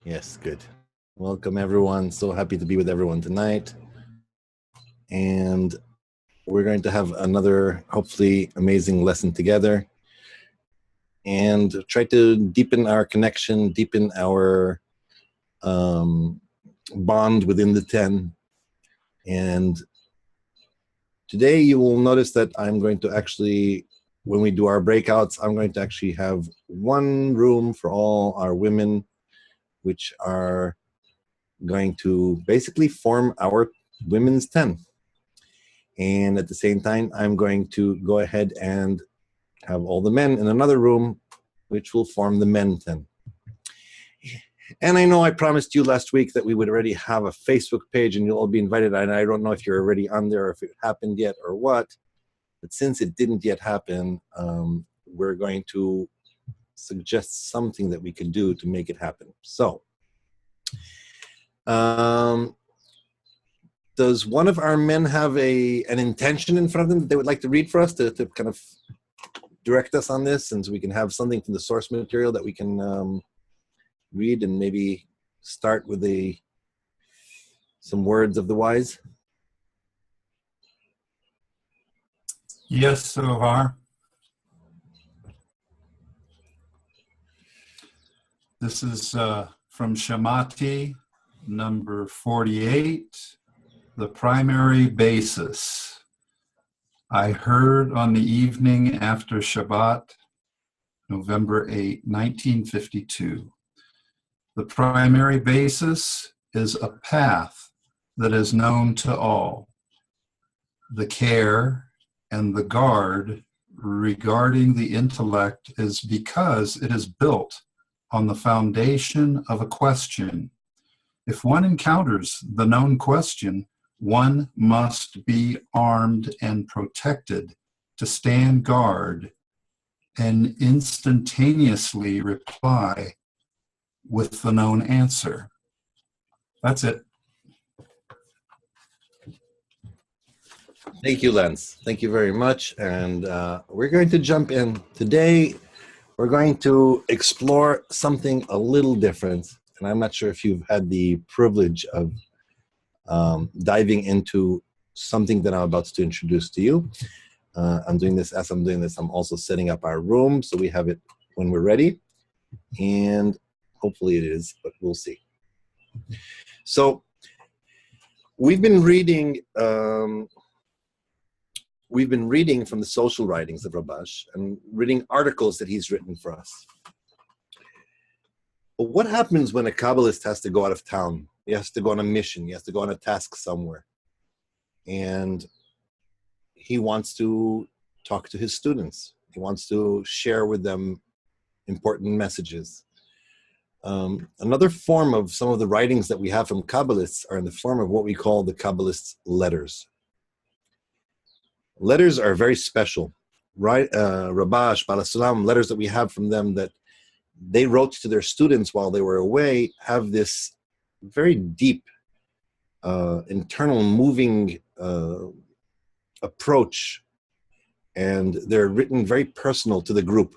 Yes, good. Welcome, everyone. So happy to be with everyone tonight. And we're going to have another, hopefully, amazing lesson together and try to deepen our connection, deepen our bond within the 10. And today you will notice that I'm going to actually, when we do our breakouts, I'm going to actually have one room for all our women, which are going to basically form our women's 10. And at the same time, I'm going to go ahead and have all the men in another room, which will form the men 10. And I know I promised you last week that we would already have a Facebook page and you'll all be invited. And I don't know if you're already on there or if it happened yet or what. But since it didn't yet happen, we're going to suggest something that we can do to make it happen. So, does one of our men have an intention in front of them that they would like to read for us to kind of direct us on this, and so we can have something from the source material that we can read and maybe start with some words of the wise? Yes, Sohar. This is from Shamati, number 48, the primary basis. I heard on the evening after Shabbat, November 8, 1952. The primary basis is a path that is known to all. The care and the guard regarding the intellect is because it is built on the foundation of a question. If one encounters the known question, one must be armed and protected to stand guard and instantaneously reply with the known answer. That's it. Thank you, Lance. Thank you very much. And we're going to jump in. Today, we're going to explore something a little different. And I'm not sure if you've had the privilege of diving into something that I'm about to introduce to you. I'm doing this as I'm doing this. I'm also setting up our room so we have it when we're ready. And hopefully it is, but we'll see. So we've been reading from the social writings of Rabash and reading articles that he's written for us. But what happens when a Kabbalist has to go out of town? He has to go on a mission. He has to go on a task somewhere. And he wants to talk to his students. He wants to share with them important messages. Another form of some of the writings that we have from Kabbalists are in the form of what we call the Kabbalist letters. Letters are very special. Right, Rabash, Baal HaSulam, letters that we have from them that they wrote to their students while they were away have this very deep, internal, moving approach, and they're written very personal to the group.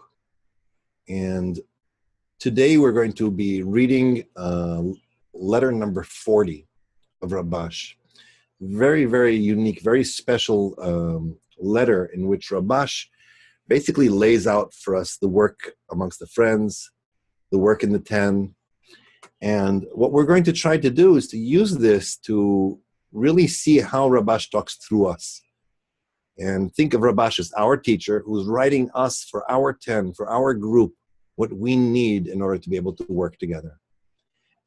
And today we're going to be reading letter number 40 of Rabash. Very, very unique, very special letter in which Rabash basically lays out for us the work amongst the friends, the work in the 10. And what we're going to try to do is to use this to really see how Rabash talks through us. And think of Rabash as our teacher who's writing us for our 10, for our group, what we need in order to be able to work together.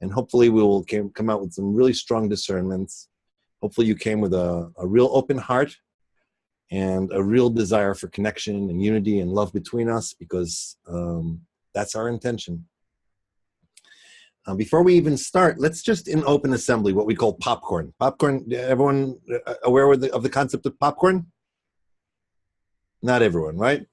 And hopefully we will come out with some really strong discernments. Hopefully you came with a real open heart and a real desire for connection and unity and love between us, because that's our intention. Before we even start, let's just in open assembly what we call popcorn. Popcorn, everyone aware of the concept of popcorn? Not everyone, right?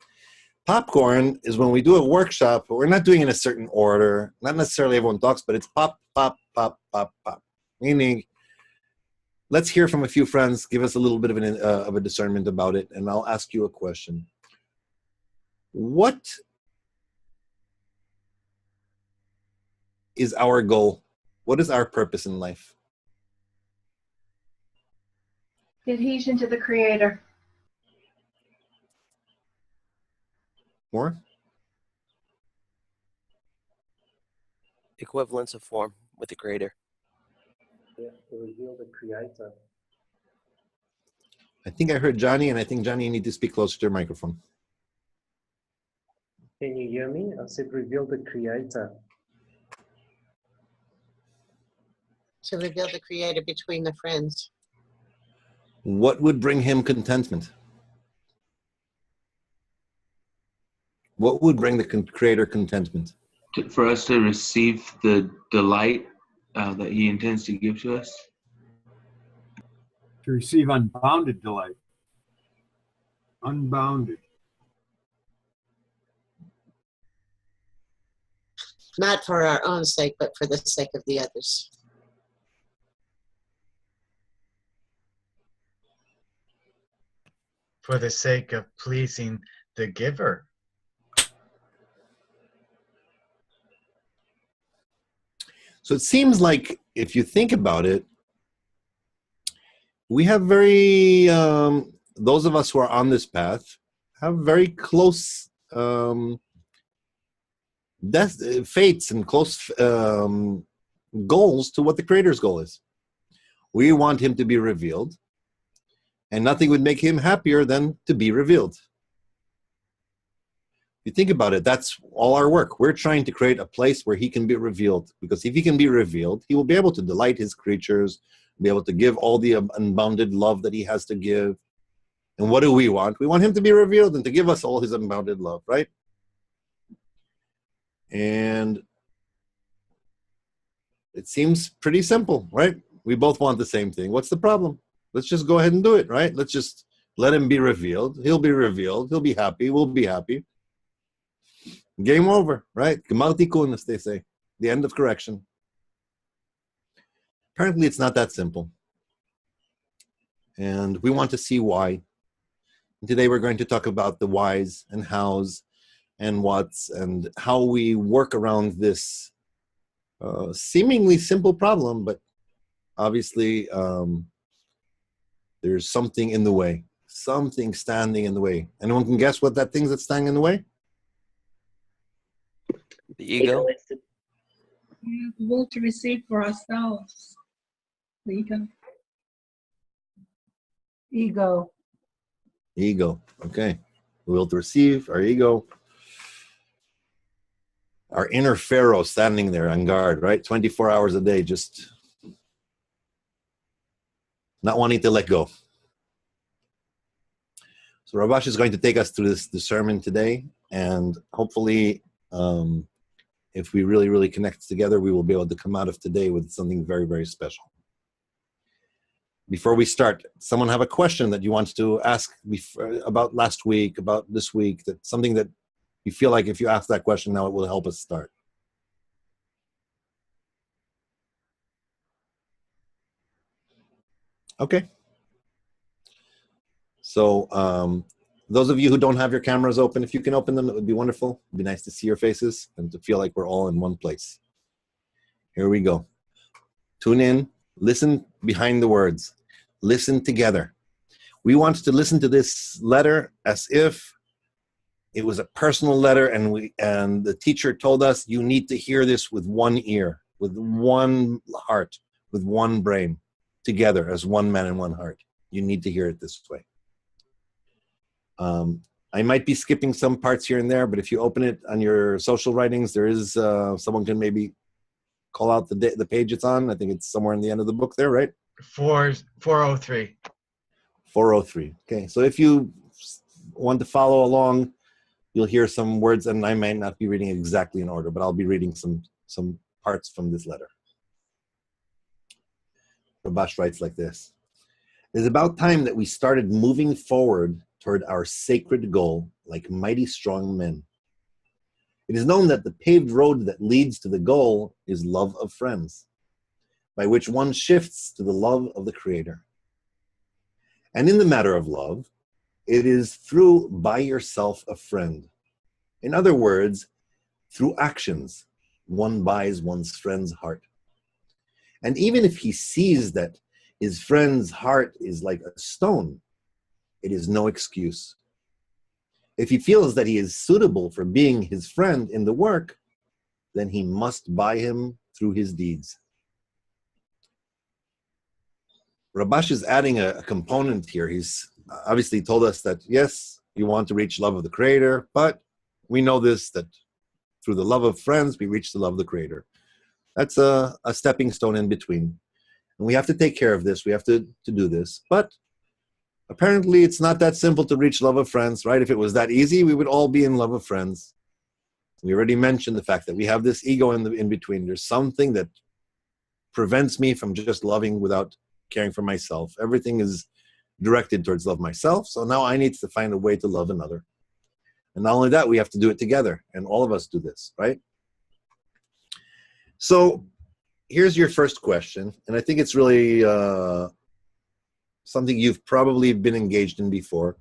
Popcorn is when we do a workshop, but we're not doing it in a certain order. Not necessarily everyone talks, but it's pop, pop, pop, pop, pop. Meaning, let's hear from a few friends, give us a little bit of a discernment about it, and I'll ask you a question. What is our goal? What is our purpose in life? Adhesion to the Creator. More? Equivalence of form with the Creator. Yeah, to reveal the Creator. I think I heard Johnny, and I think, Johnny, you need to speak closer to your microphone. Can you hear me? I said reveal the Creator. To reveal the Creator between the friends. What would bring him contentment? What would bring the Creator contentment? For us to receive the delight that he intends to give to us. To receive unbounded delight. Unbounded. Not for our own sake, but for the sake of the others. For the sake of pleasing the giver. So it seems like, if you think about it, we have very, those of us who are on this path have very close fates and close goals to what the Creator's goal is. We want him to be revealed, and nothing would make him happier than to be revealed. You think about it, that's all our work. We're trying to create a place where he can be revealed, because if he can be revealed, he will be able to delight his creatures, be able to give all the unbounded love that he has to give. And what do we want? We want him to be revealed and to give us all his unbounded love, right? And it seems pretty simple, right? We both want the same thing. What's the problem? Let's just go ahead and do it, right? Let's just let him be revealed. He'll be revealed. He'll be happy. We'll be happy. Game over, right? Gemal tikun, as they say. The end of correction. Apparently, it's not that simple. And we want to see why. And today, we're going to talk about the whys and hows and what's and how we work around this seemingly simple problem, but obviously there's something in the way, something standing in the way. Anyone can guess what that thing that's standing in the way? The ego. The will to receive for ourselves. The ego. Ego. Ego. Okay. The will to receive, our ego. Our inner Pharaoh standing there on guard, right? 24 hours a day, just not wanting to let go. So Rabash is going to take us through this sermon today, and hopefully, if we really, really connect together, we will be able to come out of today with something very, very special. Before we start, someone have a question that you want to ask about last week, about this week, that something that you feel like if you ask that question now, it will help us start. Okay. So those of you who don't have your cameras open, if you can open them, it would be wonderful. It'd be nice to see your faces and to feel like we're all in one place. Here we go. Tune in, listen behind the words, listen together. We want to listen to this letter as if it was a personal letter, and the teacher told us you need to hear this with one ear, with one heart, with one brain, together as one man and one heart. You need to hear it this way. I might be skipping some parts here and there, but if you open it on your social writings, there is someone can maybe call out the page it's on. I think it's somewhere in the end of the book there, right? 403. 403. Okay, so if you want to follow along, you'll hear some words, and I might not be reading exactly in order, but I'll be reading some parts from this letter. Rabash writes like this. It is about time that we started moving forward toward our sacred goal like mighty strong men. It is known that the paved road that leads to the goal is love of friends, by which one shifts to the love of the Creator. And in the matter of love, it is through by yourself a friend. In other words, through actions, one buys one's friend's heart. And even if he sees that his friend's heart is like a stone, it is no excuse. If he feels that he is suitable for being his friend in the work, then he must buy him through his deeds. Rabash is adding a component here. He's obviously told us that, yes, you want to reach love of the Creator, but we know this, that through the love of friends, we reach the love of the Creator. That's a stepping stone in between. And we have to take care of this. We have to do this. But apparently, it's not that simple to reach love of friends, right? If it was that easy, we would all be in love of friends. We already mentioned the fact that we have this ego in between. There's something that prevents me from just loving without caring for myself. Everything is directed towards love myself. So now I need to find a way to love another. And not only that, we have to do it together. And all of us do this, right? So here's your first question. And I think it's really something you've probably been engaged in before.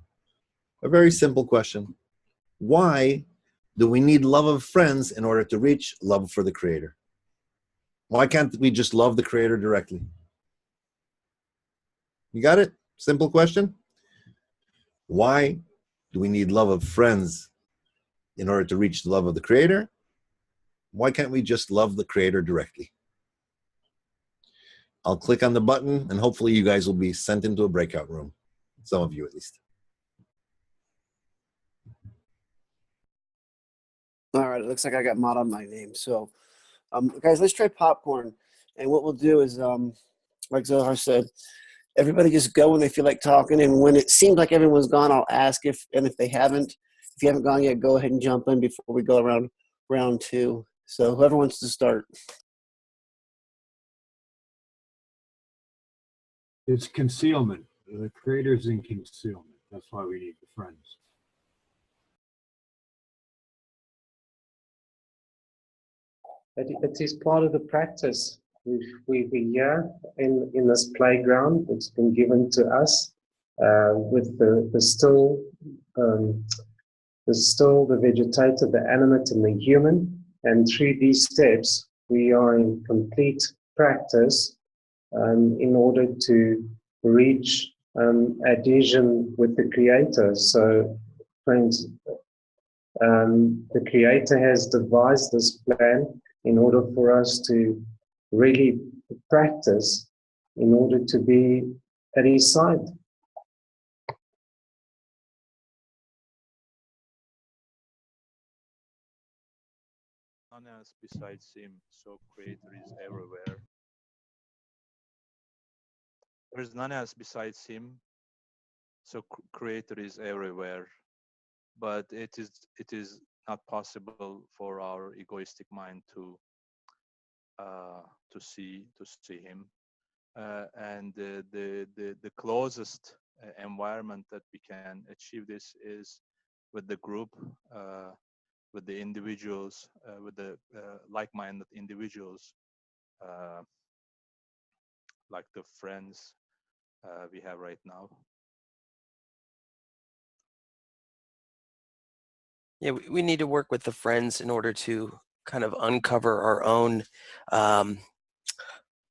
A very simple question. Why do we need love of friends in order to reach love for the Creator? Why can't we just love the Creator directly? You got it? Simple question. Why do we need love of friends in order to reach the love of the Creator? Why can't we just love the Creator directly? I'll click on the button and hopefully you guys will be sent into a breakout room. Some of you at least. All right, it looks like I got mod on my name. So, guys, let's try popcorn. And what we'll do is, like Zohar said, everybody just go when they feel like talking. And when it seems like everyone's gone, I'll ask if you haven't gone yet, go ahead and jump in before we go around round two. So whoever wants to start. It's concealment. The Creator's in concealment. That's why we need the friends. It is part of the practice. We're here in this playground that's been given to us with the still, the vegetative, the animate, and the human. And through these steps, we are in complete practice in order to reach adhesion with the Creator. So, friends, the Creator has devised this plan in order for us to really practice in order to be at His side. None else besides Him, so Creator is everywhere. There is none else besides Him, so Creator is everywhere. But it is not possible for our egoistic mind to see Him. And the closest environment that we can achieve this is with the group, with the individuals, with the like-minded individuals, like the friends we have right now. Yeah, we need to work with the friends in order to kind of uncover our own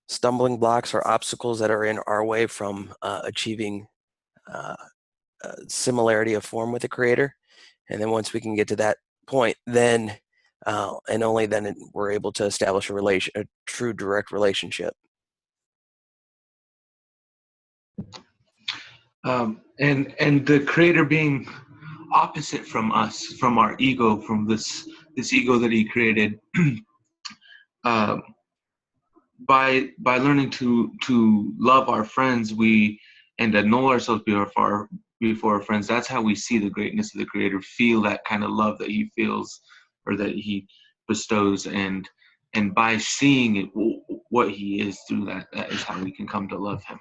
stumbling blocks or obstacles that are in our way from achieving similarity of form with the Creator. And then once we can get to that point, then and only then we're able to establish a true direct relationship. And the Creator being opposite from us, from our ego, from this ego that He created, by learning to love our friends, and annul ourselves before our friends. That's how we see the greatness of the Creator, feel that kind of love that He feels or that He bestows, and by seeing it, what He is through that is how we can come to love Him.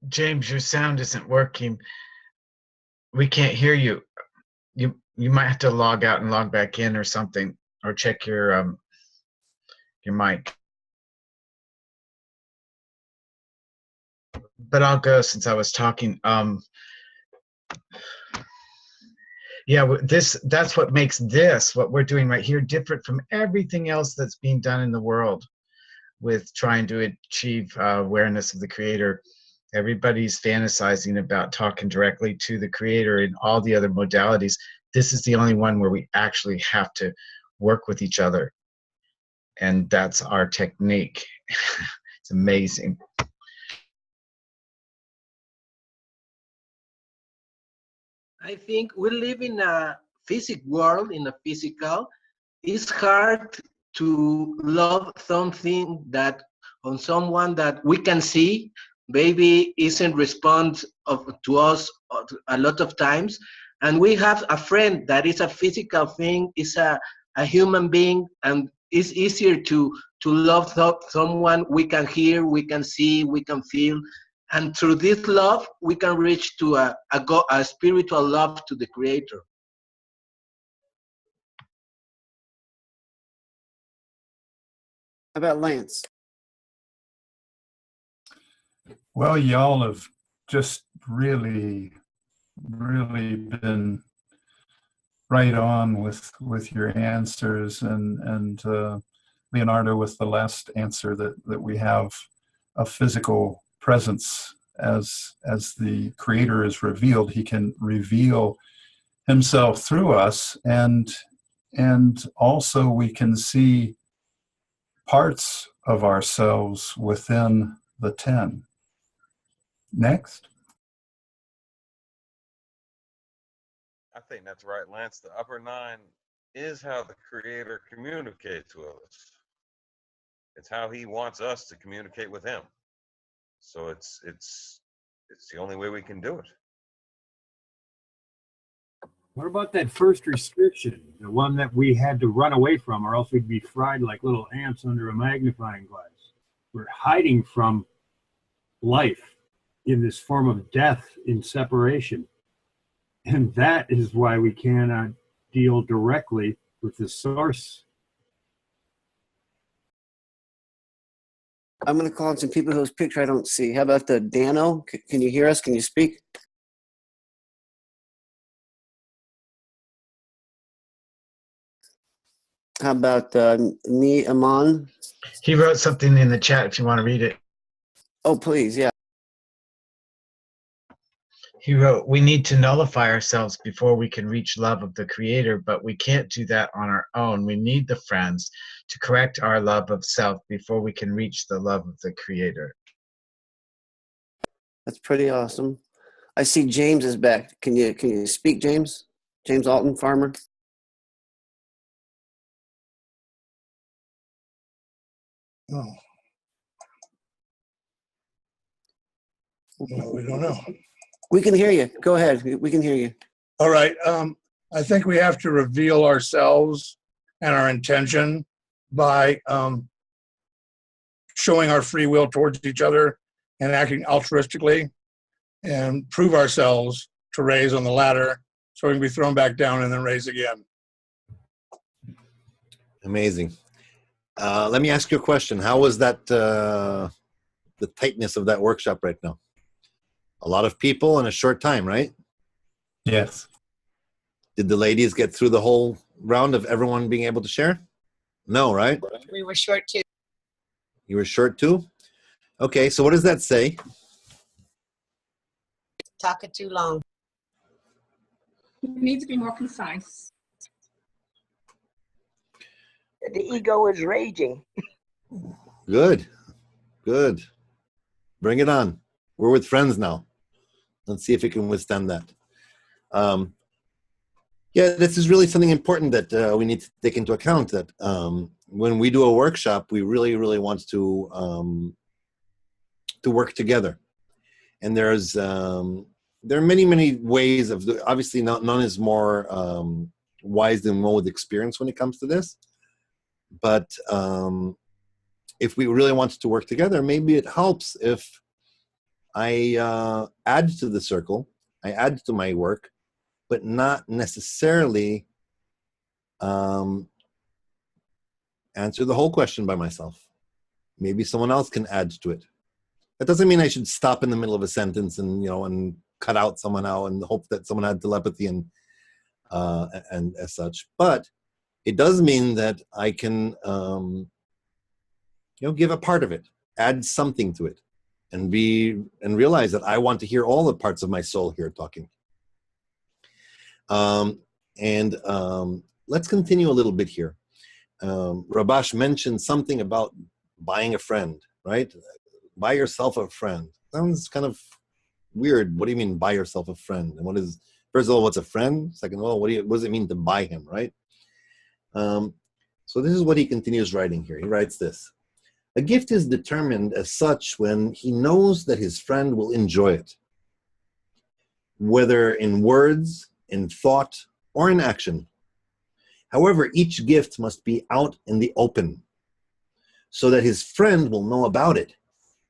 James, your sound isn't working. We can't hear you. You might have to log out and log back in or something, or check your mic. But I'll go since I was talking. Yeah, that's what makes this, what we're doing right here, different from everything else that's being done in the world with trying to achieve awareness of the Creator. Everybody's fantasizing about talking directly to the Creator in all the other modalities. This is the only one where we actually have to work with each other. And that's our technique. It's amazing. I think we live in a physical world, in a physical. It's hard to love something that on someone that we can see, maybe isn't respond to us a lot of times. And we have a friend that is a physical thing, is a human being, and it's easier to love someone we can hear, we can see, we can feel. And through this love, we can reach to a spiritual love to the Creator. How about Lance? Well, y'all have just really been right on with your answers, and Leonardo with the last answer that we have a physical presence as the Creator is revealed. He can reveal himself through us, and also we can see parts of ourselves within the 10. Next. I think that's right, Lance. The upper 9 is how the Creator communicates with us. It's how he wants us to communicate with him. So it's the only way we can do it. What about that first restriction, the one that we had to run away from, or else we'd be fried like little ants under a magnifying glass? We're hiding from life in this form of death in separation. And that is why we cannot deal directly with the source. I'm going to call on some people whose picture I don't see. How about the Dano? Can you hear us? Can you speak? How about Ni Aman? He wrote something in the chat if you want to read it. Oh, please, yeah. He wrote, we need to nullify ourselves before we can reach love of the Creator, but we can't do that on our own. We need the friends to correct our love of self before we can reach the love of the Creator. That's pretty awesome. I see James is back. Can you speak, James? James Alton, farmer. No. Well, we don't know. We can hear you. Go ahead. We can hear you. All right. I think we have to reveal ourselves and our intention by showing our free will towards each other and acting altruistically, and prove ourselves to raise on the ladder so we can be thrown back down and then raise again. Amazing. Let me ask you a question. How was that, the tightness of that workshop right now? A lot of people in a short time, right? Yes. Did the ladies get through the whole round of everyone being able to share? No, right? We were short too. You were short too? Okay, so what does that say? Talking too long. We need to be more concise. The ego is raging. Good. Good. Bring it on. We're with friends now. Let's see if we can withstand that. Yeah, this is really something important that we need to take into account, that when we do a workshop, we really, really want to work together. And there are many, many ways of, obviously none is more wise than one with experience when it comes to this. But if we really want to work together, maybe it helps if I add to the circle, I add to my work, but not necessarily answer the whole question by myself. Maybe someone else can add to it. That doesn't mean I should stop in the middle of a sentence and, and cut out somehow and hope that someone had telepathy and as such. But it does mean that I can, give a part of it, add something to it, and realize that I want to hear all the parts of my soul here talking. Let's continue a little bit here. Rabash mentioned something about buying a friend, right? Buy yourself a friend. Sounds kind of weird. What do you mean buy yourself a friend? And first of all, what's a friend? Second of all, what does it mean to buy him, right? So this is what he continues writing here. He writes this: a gift is determined as such when he knows that his friend will enjoy it, whether in words, in thought, or in action. However, each gift must be out in the open, so that his friend will know about it.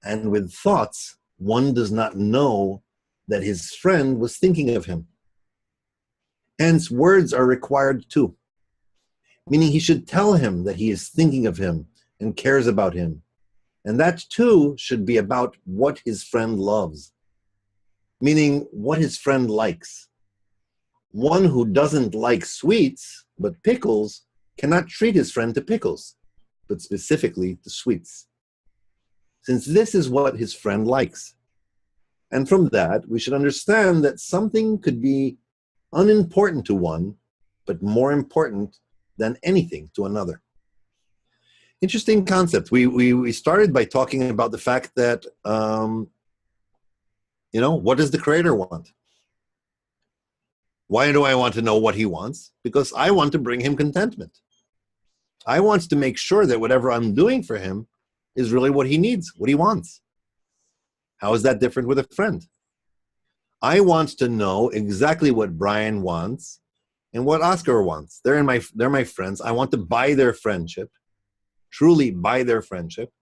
And with thoughts, one does not know that his friend was thinking of him. Hence, words are required too, meaning he should tell him that he is thinking of him and cares about him. And that too should be about what his friend loves, meaning what his friend likes. One who doesn't like sweets but pickles cannot treat his friend to pickles, but specifically to sweets, since this is what his friend likes. And from that, we should understand that something could be unimportant to one, but more important than anything to another. Interesting concept. We started by talking about the fact that, what does the Creator want? Why do I want to know what he wants? Because I want to bring him contentment. I want to make sure that whatever I'm doing for him is really what he needs, what he wants. How is that different with a friend? I want to know exactly what Brian wants and what Oscar wants. They're my friends. I want to buy their friendship, truly buy their friendship.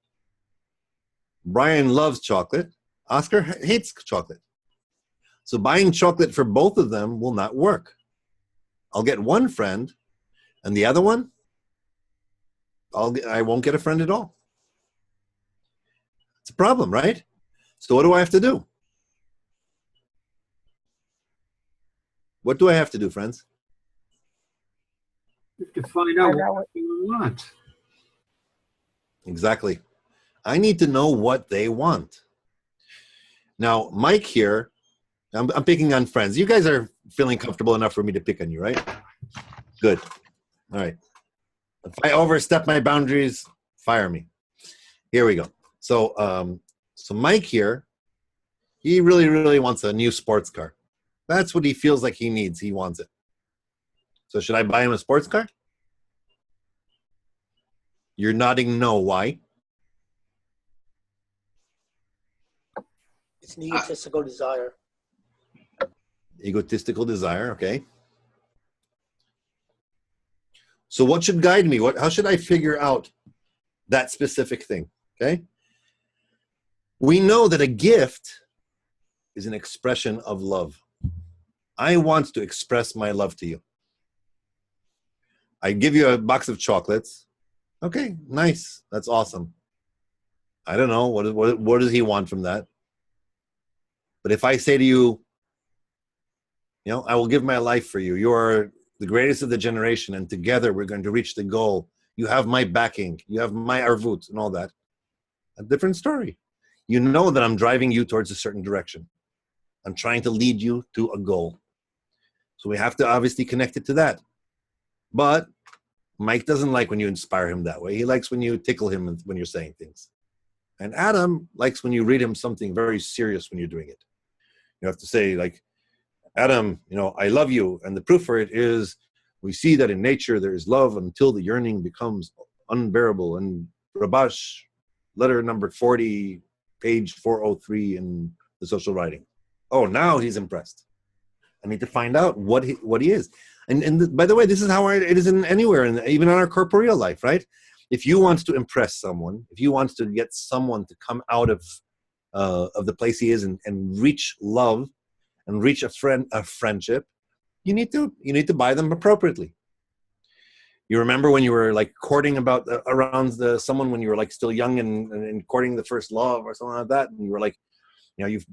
Brian loves chocolate. Oscar hates chocolate. So buying chocolate for both of them will not work. I'll get one friend, and the other one, I won't get a friend at all. It's a problem, right? So what do I have to do? What do I have to do, friends? You have to find out what you want. Exactly. I need to know what they want. Now, Mike here, I'm picking on friends. You guys are feeling comfortable enough for me to pick on you, right? Good. All right. If I overstep my boundaries, fire me. Here we go. So Mike here, he really, really wants a new sports car. That's what he feels like he needs. He wants it. So should I buy him a sports car? You're nodding no. Why? It's an egotistical desire. Egotistical desire, okay. So what should guide me? How should I figure out that specific thing, okay? We know that a gift is an expression of love. I want to express my love to you. I give you a box of chocolates. Okay, nice. That's awesome. I don't know, what does he want from that? But if I say to you, I will give my life for you. You are the greatest of the generation, and together we're going to reach the goal. You have my backing. You have my arvut and all that. A different story. You know that I'm driving you towards a certain direction. I'm trying to lead you to a goal. So we have to obviously connect it to that. But Mike doesn't like when you inspire him that way. He likes when you tickle him when you're saying things. And Adam likes when you read him something very serious when you're doing it. You have to say, like, Adam, I love you. And the proof for it is we see that in nature there is love until the yearning becomes unbearable. And Rabash, letter number 40, page 403 in the social writing. Oh, now he's impressed. I need to find out what he is. And by the way, this is how it is in anywhere, even in our corporeal life, right? If you want to impress someone, if you want to get someone to come out of the place he is and reach love and reach a friendship, you need to buy them appropriately. You remember when you were like courting around someone when you were like still young and courting the first love or something like that, and you were like, you've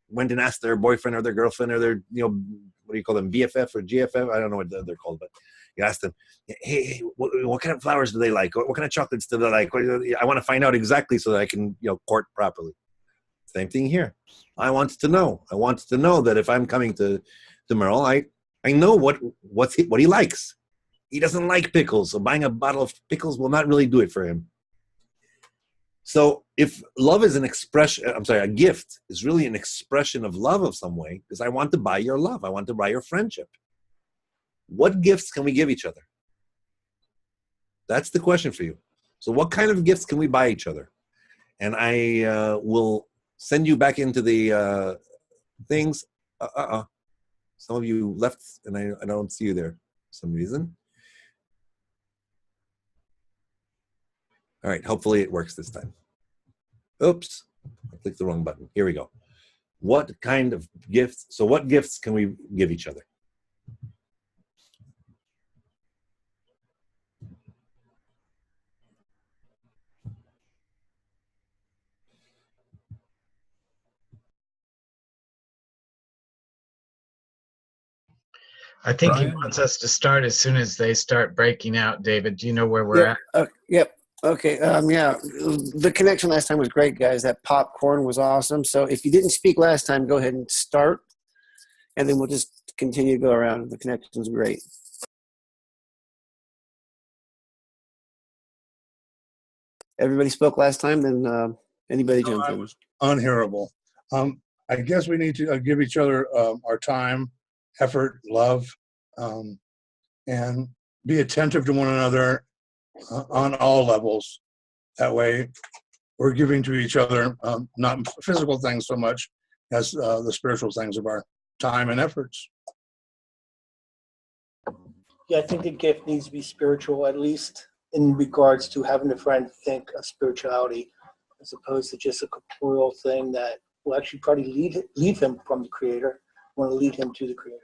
went and asked their boyfriend or their girlfriend or their, you know, what do you call them, BFF or GFF? I don't know what they're called, but you ask them, hey, what kind of flowers do they like? What kind of chocolates do they like? I want to find out exactly so that I can, you know, court properly. Same thing here. I wanted to know. I wanted to know that if I'm coming to Merle, I know what he likes. He doesn't like pickles, so buying a bottle of pickles will not really do it for him. So if love is a gift is really an expression of love of some way, because I want to buy your love. I want to buy your friendship. What gifts can we give each other? That's the question for you. So what kind of gifts can we buy each other? And I will send you back into the things. Some of you left, and I don't see you there for some reason. All right, hopefully it works this time. Oops, I clicked the wrong button. Here we go. What kind of gifts? So what gifts can we give each other? I think Brian? he wants us to start as soon as they start breaking out. David, do you know where we're at? Yep. Okay. Yeah. The connection last time was great, guys. That popcorn was awesome. So if you didn't speak last time, go ahead and start, and then we'll just continue to go around. The connection's great. Everybody spoke last time, then anybody No, jump I in. was unhearable. I guess we need to give each other our time, effort, love, and be attentive to one another on all levels. That way, we're giving to each other not physical things so much as the spiritual things of our time and efforts. Yeah, I think the gift needs to be spiritual, at least in regards to having a friend think of spirituality, as opposed to just a corporeal thing that will actually probably lead him from the Creator, want to lead him to the Creator.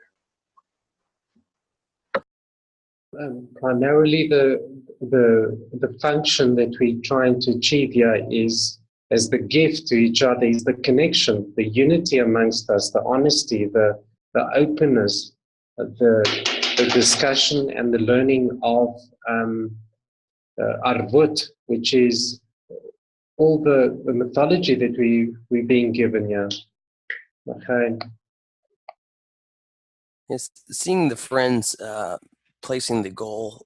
Primarily the function that we're trying to achieve here is, as the gift to each other, is the connection, the unity amongst us, the honesty, the openness, the discussion and the learning of Arvut, which is all the mythology that we're being given here. Okay. Yes, seeing the friends placing the goal,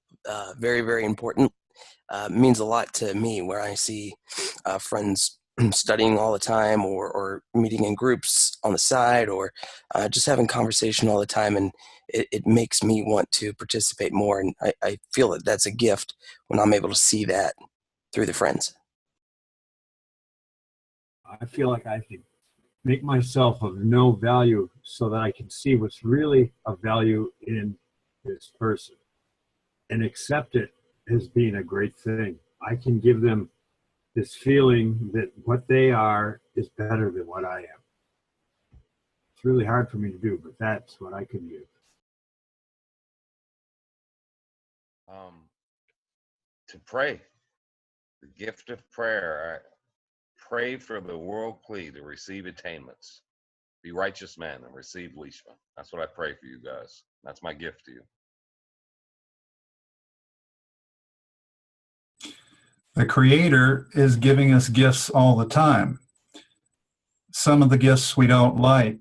very, very important. Means a lot to me, where I see friends studying all the time, or meeting in groups on the side, or just having conversation all the time, and it makes me want to participate more, and I feel that that's a gift when I'm able to see that through the friends. I feel like I can make myself of no value so that I can see what's really of value in this person and accept it as being a great thing. I can give them this feeling that what they are is better than what I am. It's really hard for me to do, but that's what I can give. To pray, the gift of prayer. Pray for the world plea to receive attainments. Be righteous men and receive Lishma. That's what I pray for you guys. That's my gift to you. The Creator is giving us gifts all the time. Some of the gifts we don't like,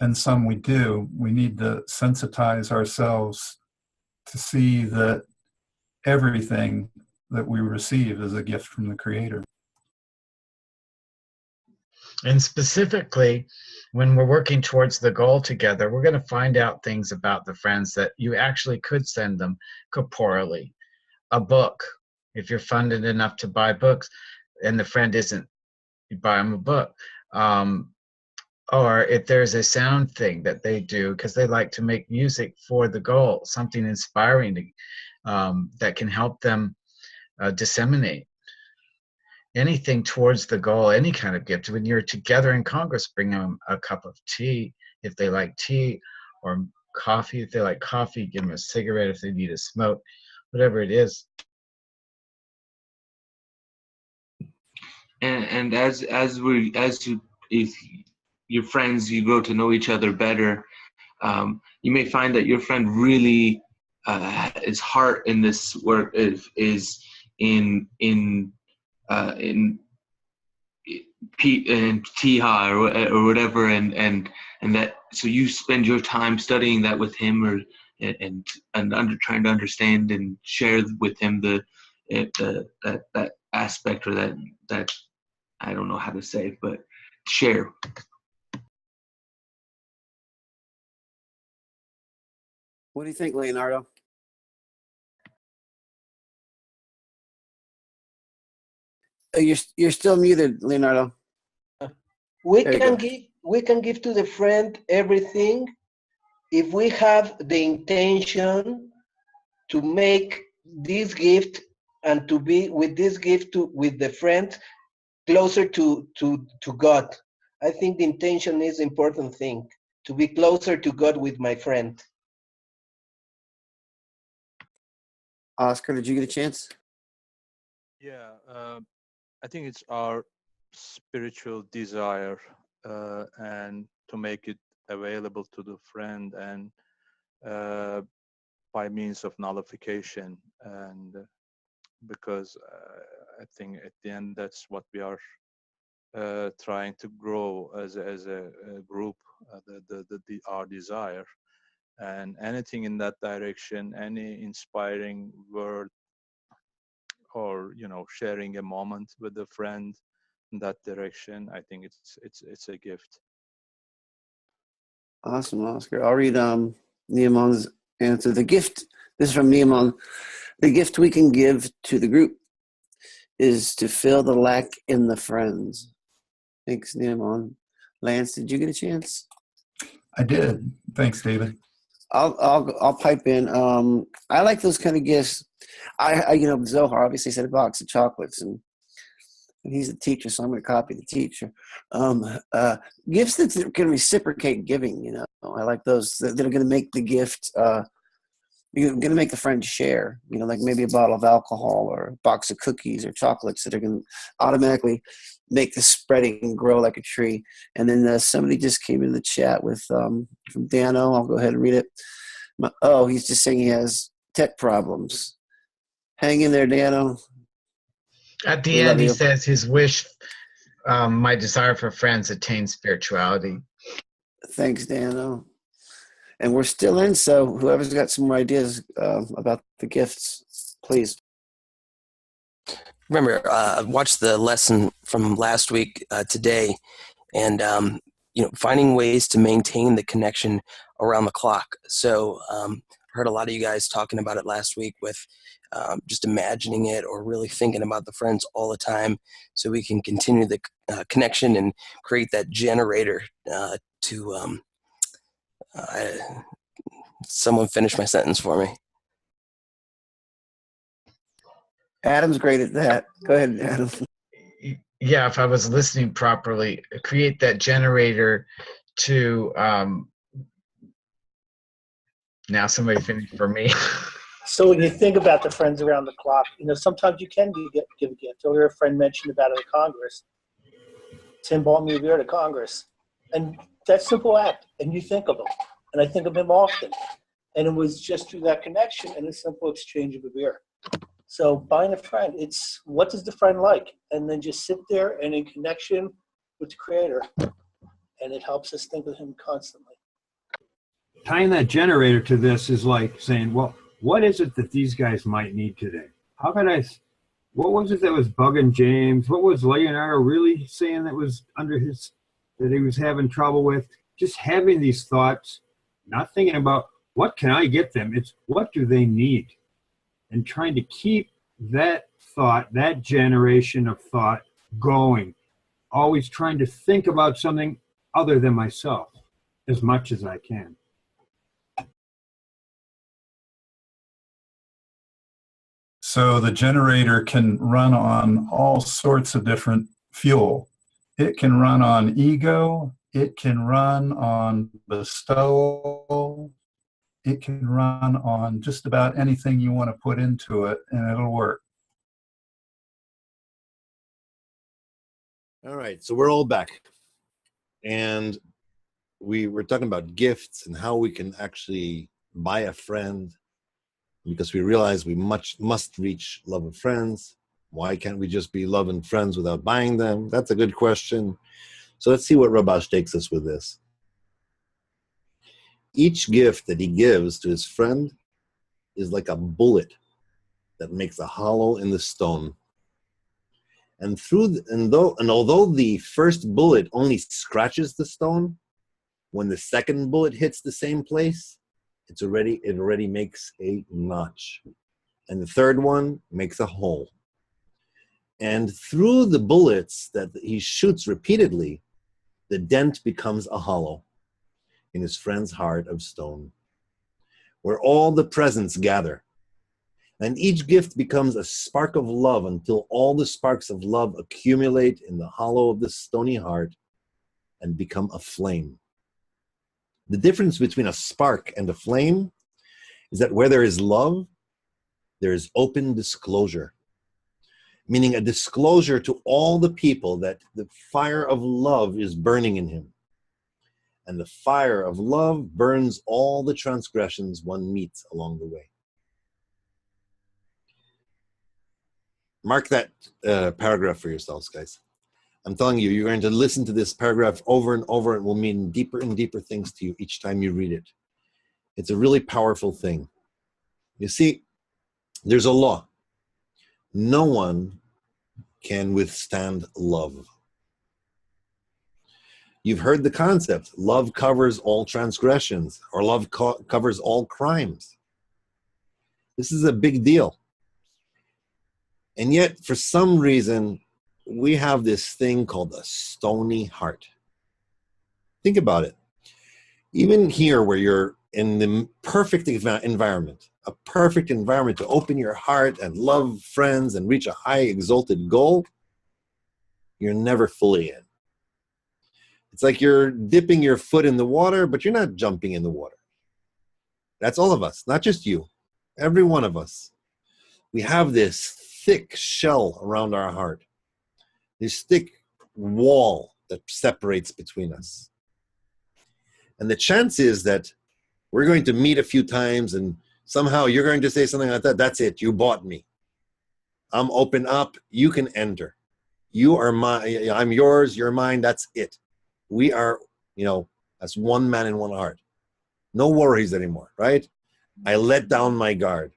and some we do. We need to sensitize ourselves to see that everything that we receive is a gift from the Creator. And specifically, when we're working towards the goal together, we're going to find out things about the friends that you actually could send them corporally. A book, if you're funded enough to buy books, and the friend isn't, you buy them a book. Or if there's a sound thing that they do, because they like to make music for the goal, something inspiring that can help them disseminate. Anything towards the goal, any kind of gift. When you're together in Congress, bring them a cup of tea if they like tea, or coffee if they like coffee. Give them a cigarette if they need a smoke, whatever it is. And if your friends, you grow to know each other better. You may find that your friend really his heart in this work is in Tiha or whatever, and that, so you spend your time studying that with him, or trying to understand and share with him that aspect, or that I don't know how to say, but share. What do you think, Leonardo? You're still muted, Leonardo. We There you can go. give to the friend everything if we have the intention to make this gift and to be with this gift with the friend closer to God. I think the intention is the important thing, to be closer to God with my friend. Oscar, did you get a chance? Yeah, I think it's our spiritual desire, and to make it available to the friend, and by means of nullification, and because I think at the end that's what we are trying to grow as a group, our desire, and anything in that direction, any inspiring word, or sharing a moment with a friend in that direction, I think it's a gift. Awesome, Oscar. I'll read Neiman's answer. The gift, this is from Neiman, the gift we can give to the group is to fill the lack in the friends. Thanks, Neiman. Lance, did you get a chance? I did. Thanks, David. I'll pipe in. I like those kind of gifts. I Zohar obviously said a box of chocolates, and he's a teacher, so I'm going to copy the teacher. Gifts that can reciprocate giving. I like those that are going to make the gift. You're going to make the friend share. Like maybe a bottle of alcohol or a box of cookies or chocolates that are going to automatically make the spreading grow like a tree. And then somebody just came in the chat with from Dano. I'll go ahead and read it. He's just saying he has tech problems. Hang in there, Dano. At the end, he says his wish, my desire for friends attains spirituality. Thanks, Dano. And we're still in, so whoever's got some more ideas about the gifts, please. Remember, watch the lesson from last week today, and finding ways to maintain the connection around the clock. So heard a lot of you guys talking about it last week with just imagining it or really thinking about the friends all the time, so we can continue the connection and create that generator to someone finish my sentence for me. Adam's great at that. Go ahead, Adam. Yeah, if I was listening properly, create that generator to now somebody finished for me. So when you think about the friends around the clock, sometimes you can give a gift. Earlier, a friend mentioned about it at Congress. Tim bought me a beer to Congress. And that simple act, and you think of him. And I think of him often. And it was just through that connection and a simple exchange of a beer. So buying a friend, it's what does the friend like? And then just sit there and in connection with the creator. And it helps us think of him constantly. Tying that generator to this is like saying, well, what is it that these guys might need today? What was it that was bugging James? What was Leonardo really saying that was that he was having trouble with? Just having these thoughts, not thinking about what can I get them? It's what do they need? And trying to keep that thought, that generation of thought going. Always trying to think about something other than myself as much as I can. So the generator can run on all sorts of different fuel. It can run on ego. It can run on bestowal. It can run on just about anything you want to put into it, and it'll work. All right, so we're all back. And we were talking about gifts and how we can actually buy a friend, because we realize we must reach love of friends. Why can't we just be loving friends without buying them? That's a good question. So let's see what Rabash takes us with this. Each gift that he gives to his friend is like a bullet that makes a hollow in the stone. And although the first bullet only scratches the stone, when the second bullet hits the same place, it already makes a notch. And the third one makes a hole. And through the bullets that he shoots repeatedly, the dent becomes a hollow in his friend's heart of stone, where all the presents gather. And each gift becomes a spark of love until all the sparks of love accumulate in the hollow of the stony heart and become a flame. The difference between a spark and a flame is that where there is love, there is open disclosure, meaning a disclosure to all the people that the fire of love is burning in him. And the fire of love burns all the transgressions one meets along the way. Mark that paragraph for yourselves, guys. I'm telling you, you're going to listen to this paragraph over and over, and will mean deeper and deeper things to you each time you read it. It's a really powerful thing. You see, there's a law. No one can withstand love. You've heard the concept, love covers all transgressions, or love covers all crimes. This is a big deal. And yet, for some reason, we have this thing called a stony heart. Think about it. Even here, where you're in the perfect environment, a perfect environment to open your heart and love friends and reach a high exalted goal, you're never fully in. It's like you're dipping your foot in the water, but you're not jumping in the water. That's all of us, not just you. Every one of us. We have this thick shell around our heart. This thick wall that separates between us. And the chance is that we're going to meet a few times and somehow you're going to say something like that. That's it. You bought me. I'm open up. You can enter. You are mine. I'm yours. You're mine. That's it. We are, as one man in one heart. No worries anymore, right? I let down my guard.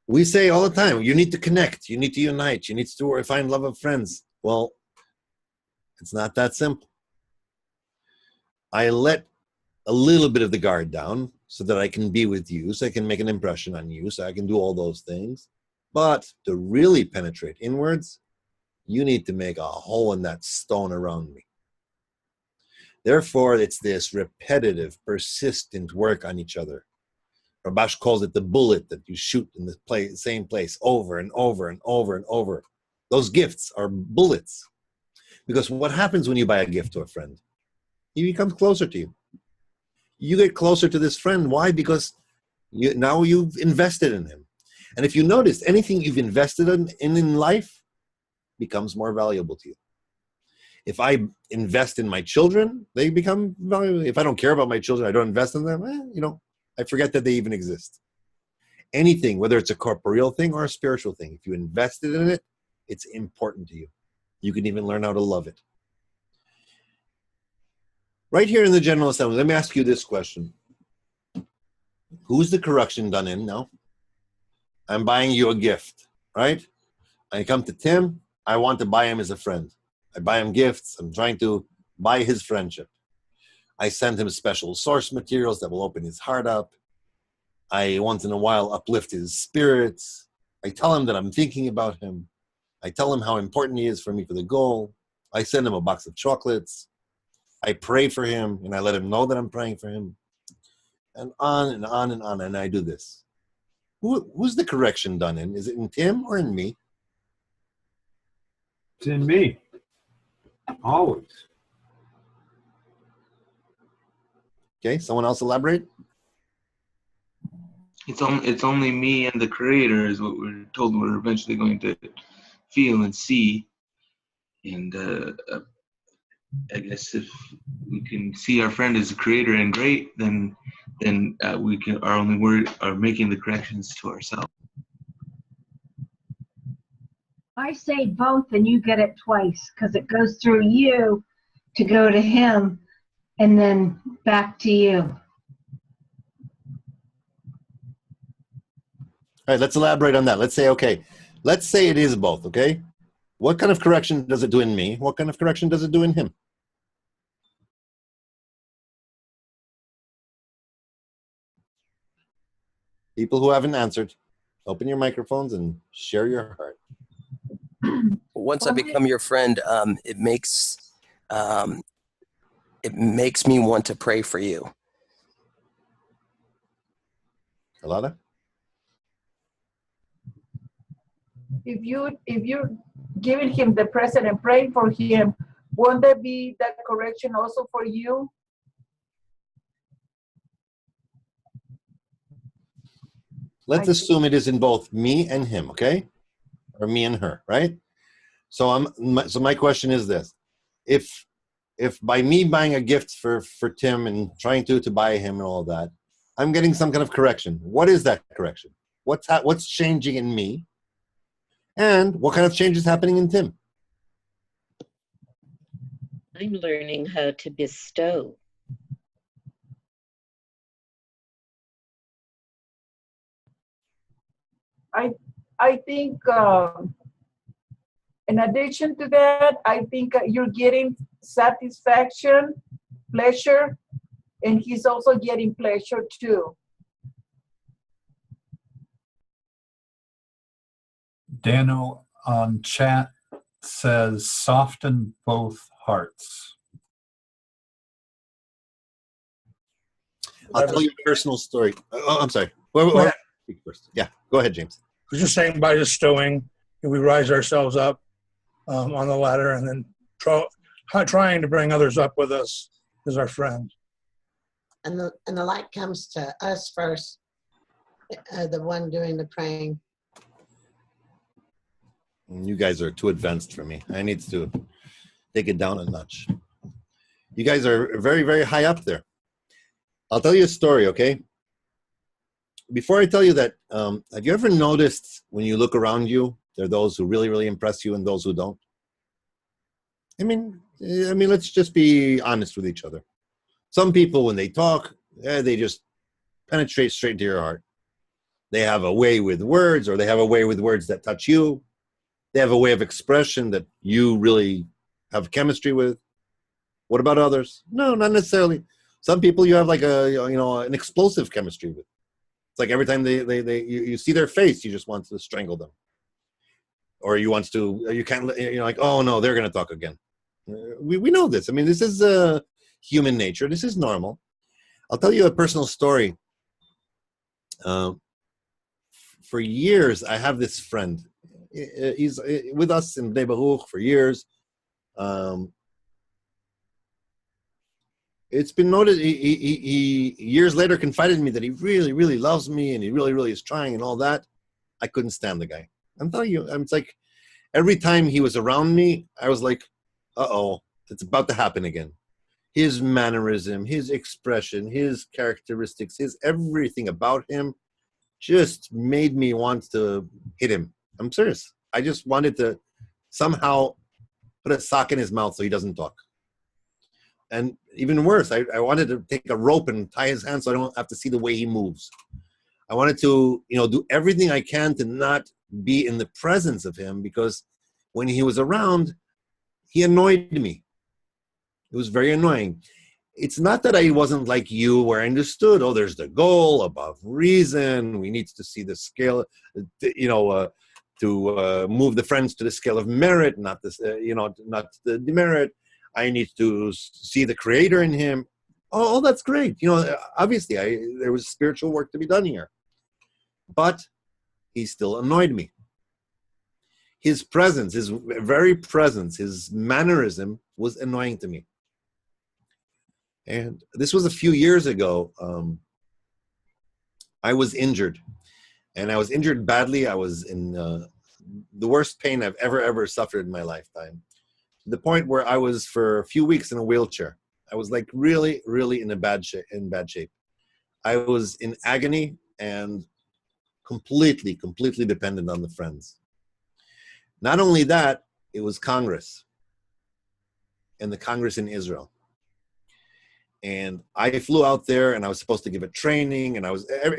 We say all the time, you need to connect. You need to unite. You need to find love of friends. Well, it's not that simple. I let a little bit of the guard down so that I can be with you, so I can make an impression on you, so I can do all those things. But to really penetrate inwards, you need to make a hole in that stone around me. Therefore, it's this repetitive, persistent work on each other. Rabash calls it the bullet that you shoot in the same place over and over and over and over. Those gifts are bullets. Because what happens when you buy a gift to a friend? He becomes closer to you. You get closer to this friend. Why? Because now you've invested in him. And if you notice, anything you've invested in life becomes more valuable to you. If I invest in my children, they become valuable. If I don't care about my children, I don't invest in them, I forget that they even exist. Anything, whether it's a corporeal thing or a spiritual thing, if you invested in it, it's important to you. You can even learn how to love it. Right here in the General Assembly, let me ask you this question. Who's the correction done in now? I'm buying you a gift, right? I come to Tim. I want to buy him as a friend. I buy him gifts. I'm trying to buy his friendship. I send him special source materials that will open his heart up. I once in a while uplift his spirits. I tell him that I'm thinking about him. I tell him how important he is for me for the goal. I send him a box of chocolates. I pray for him and I let him know that I'm praying for him. And on and on and on. And I do this. Who's the correction done in? Is it in Tim or in me? It's in me. Always. Okay, someone else elaborate? It's only me and the Creator is what we're told we're eventually going to feel and see. And I guess if we can see our friend as a creator and great, then we are only worried are making the corrections to ourselves. I say both and you get it twice because it goes through you to go to him and then back to you. All right, let's elaborate on that. Let's say, okay, let's say it is both, okay? What kind of correction does it do in me? What kind of correction does it do in him? People who haven't answered, open your microphones and share your heart. Once I become your friend, it makes me want to pray for you. Alana? If you're giving him the present and praying for him, won't there be that correction also for you? Let's assume it is in both me and him, okay? Or me and her, right? So my question is this. If by me buying a gift for Tim and trying to buy him and all that, I'm getting some kind of correction. What is that correction? What's changing in me? And what kind of change is happening in Tim? I'm learning how to bestow. I think in addition to that, I think you're getting satisfaction, pleasure, and he's also getting pleasure too. Dano on chat says, soften both hearts. I'll tell you a personal story. Oh, I'm sorry. Yeah, go ahead, James. I was just saying, by just stowing, we rise ourselves up on the ladder, and then trying to bring others up with us as our friend. And the light comes to us first, the one doing the praying. You guys are too advanced for me. I need to take it down a notch. You guys are very, very high up there. I'll tell you a story, okay? Before I tell you that, have you ever noticed when you look around you, there are those who really, really impress you and those who don't? I mean, let's just be honest with each other. Some people, when they talk, they just penetrate straight into your heart. They have a way with words, or they have a way with words that touch you. They have a way of expression that you really have chemistry with. What about others? No, not necessarily. Some people you have like an explosive chemistry with. It's like every time you see their face, you just want to strangle them. Or you can't, you're like, oh no, they're going to talk again. We know this. I mean, this is human nature. This is normal. I'll tell you a personal story. For years, I have this friend. He's with us in Bnei Baruch for years. It's been noted, he years later confided in me that he really, really loves me and he really, really is trying and all that. I couldn't stand the guy. I'm telling you, it's like every time he was around me, I was like, uh-oh, it's about to happen again. His mannerism, his expression, his characteristics, his everything about him just made me want to hit him. I'm serious. I just wanted to somehow put a sock in his mouth so he doesn't talk. And even worse, I wanted to take a rope and tie his hands so I don't have to see the way he moves. I wanted to, do everything I can to not be in the presence of him, because when he was around, he annoyed me. It was very annoying. It's not that I wasn't like you, where I understood, there's the goal above reason. We need to see the scale, to move the friends to the scale of merit, not this, not the demerit. I need to see the creator in him. Oh, that's great. Obviously there was spiritual work to be done here. But he still annoyed me. His presence, his very presence, his mannerism was annoying to me. And this was a few years ago. I was injured. And I was injured badly. I was in the worst pain I've ever suffered in my lifetime. to the point where I was for a few weeks in a wheelchair. I was like really, really in bad shape. I was in agony and completely dependent on the friends. Not only that, it was Congress, and the Congress in Israel. And I flew out there, and I was supposed to give a training, and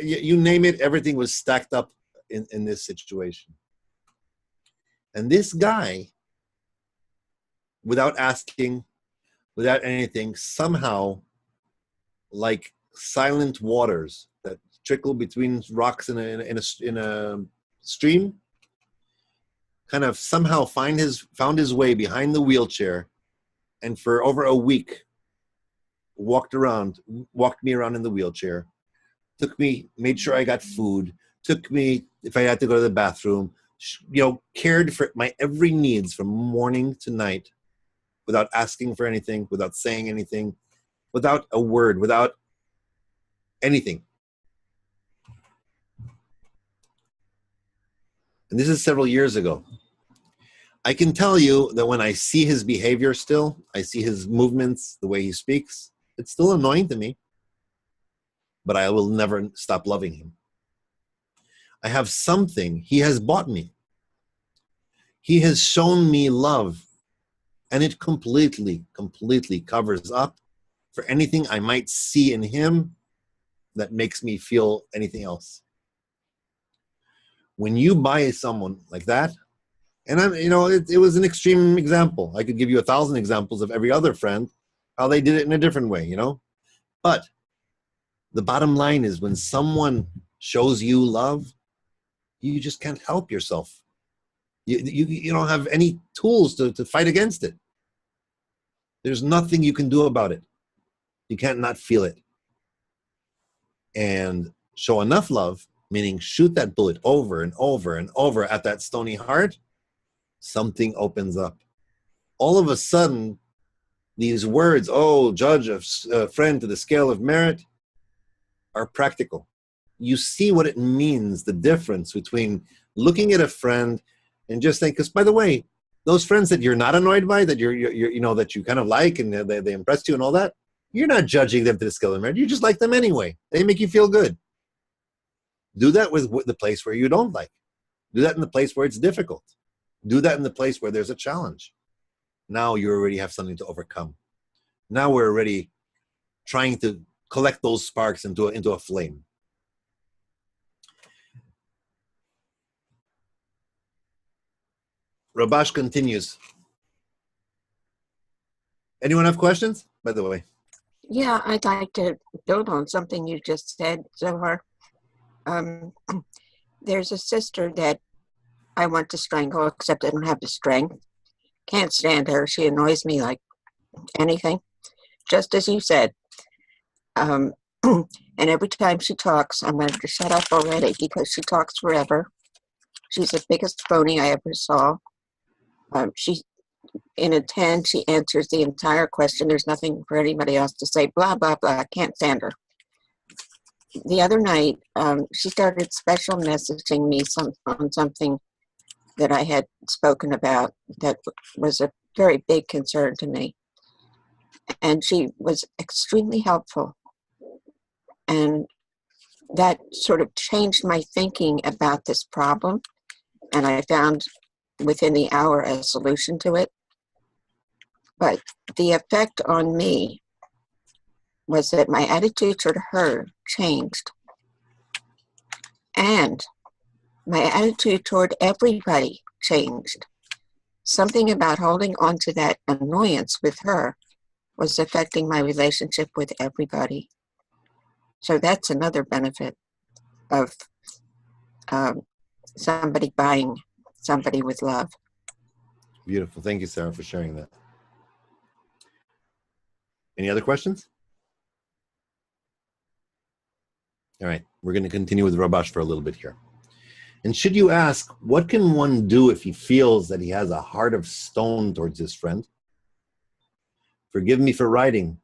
you name it, everything was stacked up in this situation. And this guy, without asking, without anything, somehow, like silent waters that trickle between rocks in a stream, kind of somehow found his way behind the wheelchair, and for over a week walked me around in the wheelchair, made sure I got food, took me if I had to go to the bathroom, cared for my every needs from morning to night without asking for anything, without saying anything, without a word, without anything. And this is several years ago. I can tell you that when I see his behavior still, I see his movements, the way he speaks, it's still annoying to me, but I will never stop loving him. I have something he has bought me. He has shown me love, and it completely covers up for anything I might see in him that makes me feel anything else. When you buy someone like that, and it was an extreme example. I could give you 1,000 examples of every other friend, how they did it in a different way, But the bottom line is when someone shows you love, you just can't help yourself. You don't have any tools to fight against it. There's nothing you can do about it. You can't not feel it. And show enough love, meaning shoot that bullet over and over and over at that stony heart, something opens up. All of a sudden, these words, judge a friend to the scale of merit, are practical. You see what it means, the difference between looking at a friend and just think, because by the way, those friends that you're not annoyed by, that that you kind of like and they impressed you and all that, you're not judging them to the scale of merit. You just like them anyway. They make you feel good. Do that with the place where you don't like. Do that in the place where it's difficult. Do that in the place where there's a challenge. Now you already have something to overcome. Now we're already trying to collect those sparks into a flame. Rabash continues. Anyone have questions, by the way? Yeah, I'd like to build on something you just said, Zohar. There's a sister that I want to strangle, except I don't have the strength. Can't stand her. She annoys me like anything. Just as you said. And every time she talks, I'm going to shut up already because she talks forever. She's the biggest phony I ever saw. In a 10, she answers the entire question. There's nothing for anybody else to say. Blah, blah, blah. I can't stand her. The other night, she started special messaging me on something that I had spoken about that was a very big concern to me. And she was extremely helpful. And that sort of changed my thinking about this problem. And I found within the hour a solution to it. But the effect on me was that my attitude toward her changed. And my attitude toward everybody changed. Something about holding on to that annoyance with her was affecting my relationship with everybody. So that's another benefit of somebody buying somebody with love. Beautiful. Thank you, Sarah, for sharing that. Any other questions? All right, we're going to continue with Rabash for a little bit here. And should you ask, what can one do if he feels that he has a heart of stone towards his friend? Forgive me for writing.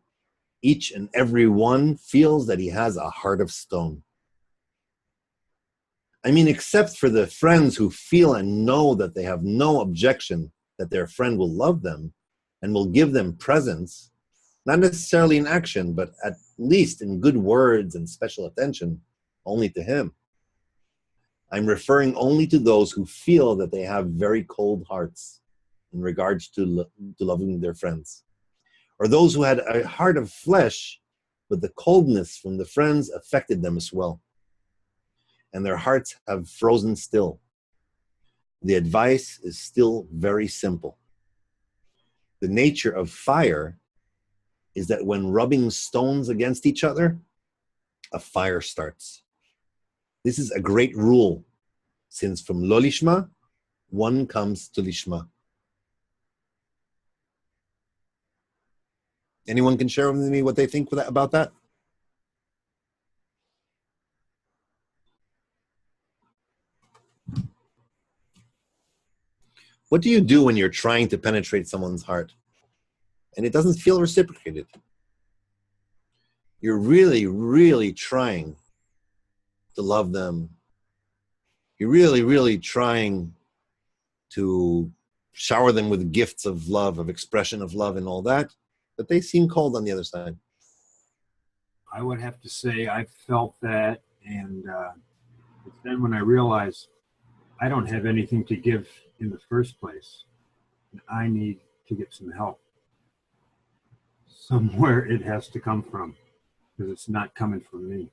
Each and every one feels that he has a heart of stone. I mean, except for the friends who feel and know that they have no objection that their friend will love them, and will give them presents, not necessarily in action, but at least in good words and special attention, only to him. I'm referring only to those who feel that they have very cold hearts in regards to loving their friends, or those who had a heart of flesh, but the coldness from the friends affected them as well, and their hearts have frozen still. The advice is still very simple. The nature of fire is that when rubbing stones against each other, a fire starts. This is a great rule, since from lo lishma, one comes to lishma. Anyone can share with me what they think about that? What do you do when you're trying to penetrate someone's heart and it doesn't feel reciprocated? You're really, really trying to love them. You're really, really trying to shower them with gifts of love, of expression of love and all that, but they seem cold on the other side. I would have to say I felt that, and it's then when I realized I don't have anything to give in the first place. And I need to get some help. Somewhere it has to come from, because it's not coming from me.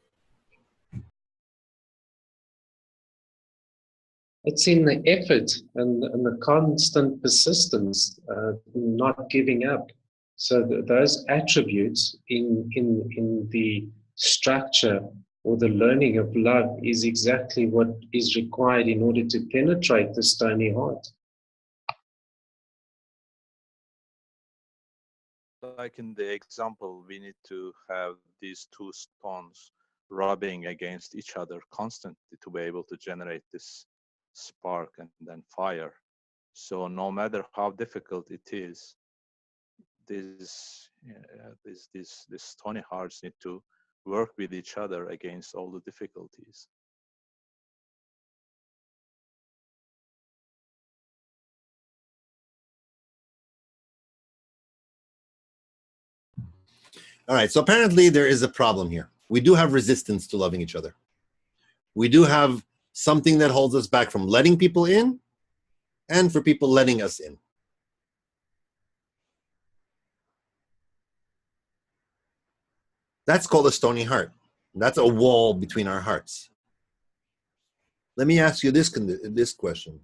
It's in the effort and the constant persistence, not giving up. So those attributes in the structure or the learning of love is exactly what is required in order to penetrate the stony heart. Like in the example, we need to have these two stones rubbing against each other constantly to be able to generate this spark and then fire. So no matter how difficult it is, these stony hearts need to work with each other against all the difficulties. All right, so apparently there is a problem here. We do have resistance to loving each other. We do have something that holds us back from letting people in and for people letting us in. That's called a stony heart. That's a wall between our hearts. Let me ask you this question.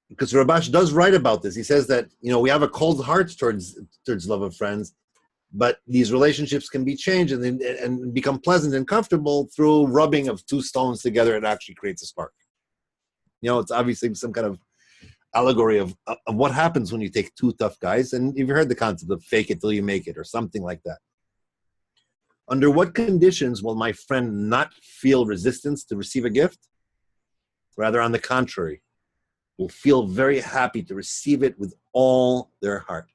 Because Rabash does write about this. He says that, we have a cold heart towards love of friends, but these relationships can be changed and become pleasant and comfortable through rubbing of two stones together. It actually creates a spark. It's obviously some kind of allegory of what happens when you take two tough guys. And you've heard the concept of fake it till you make it or something like that. Under what conditions will my friend not feel resistance to receive a gift? Rather, on the contrary, will feel very happy to receive it with all their heart.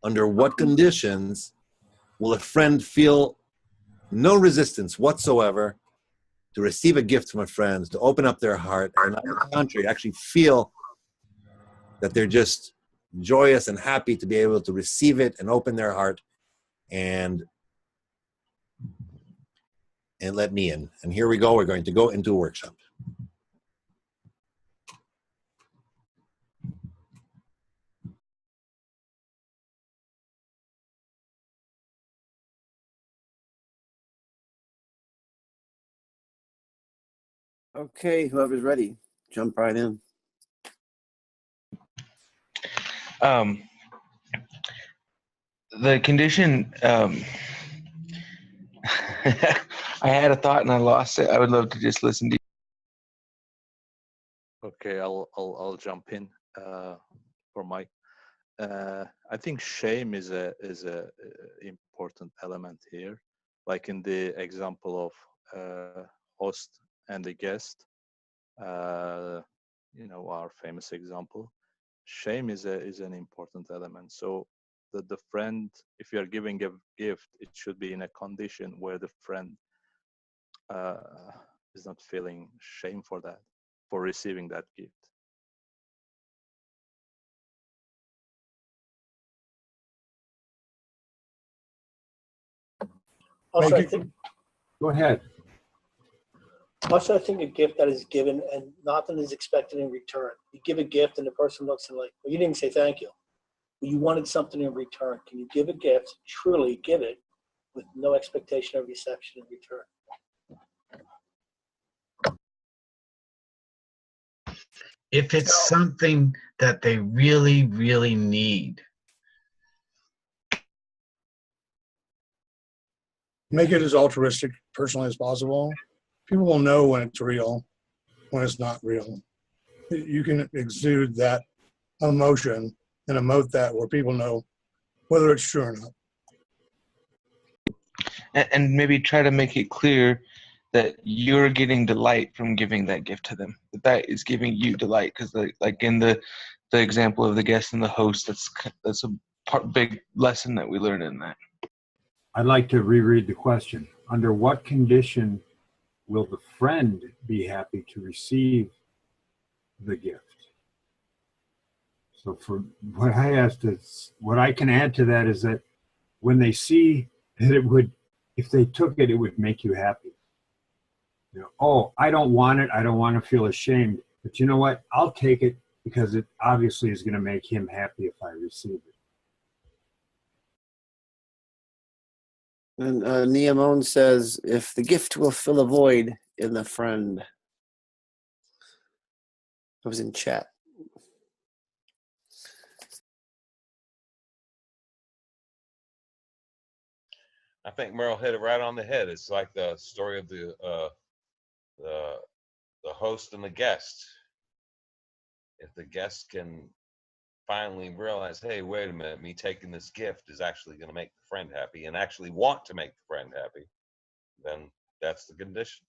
Under what conditions will a friend feel no resistance whatsoever to receive a gift from a friend, to open up their heart, and on the contrary, actually feel that they're just joyous and happy to be able to receive it and open their heart and let me in. And here we go. We're going to go into a workshop. Okay, whoever's ready, jump right in. The condition, I had a thought and I lost it. I would love to just listen to you. Okay, I'll jump in for Mike. I think shame is a important element here. Like in the example of host and the guest, our famous example. Shame is an important element. So the friend, if you are giving a gift, it should be in a condition where the friend is not feeling shame for receiving that gift. Also, I Make it- think Go ahead. Also, I think a gift that is given and nothing is expected in return. You give a gift and the person looks and like, well, you didn't say thank you. But you wanted something in return. Can you give a gift, truly give it, with no expectation of reception in return? If it's something that they really, really need. Make it as altruistic personally as possible. People will know when it's real, when it's not real. You can exude that emotion and emote that where people know whether it's true or not. And maybe try to make it clear that you're getting delight from giving that gift to them. That is giving you delight, because like in the example of the guest and the host, that's a big lesson that we learn in that. I'd like to reread the question. Under what condition will the friend be happy to receive the gift? So for what I asked is, what I can add to that is that when they see that it would, if they took it, it would make you happy. You know, oh, I don't want it. I don't want to feel ashamed. But you know what? I'll take it because it obviously is going to make him happy if I receive it. And Neamon says, if the gift will fill a void in the friend. I was in chat. I think Merle hit it right on the head. It's like the story of the host and the guest. If the guest can finally realize, hey, wait a minute, me taking this gift is actually going to make the friend happy and actually want to make the friend happy, then that's the condition.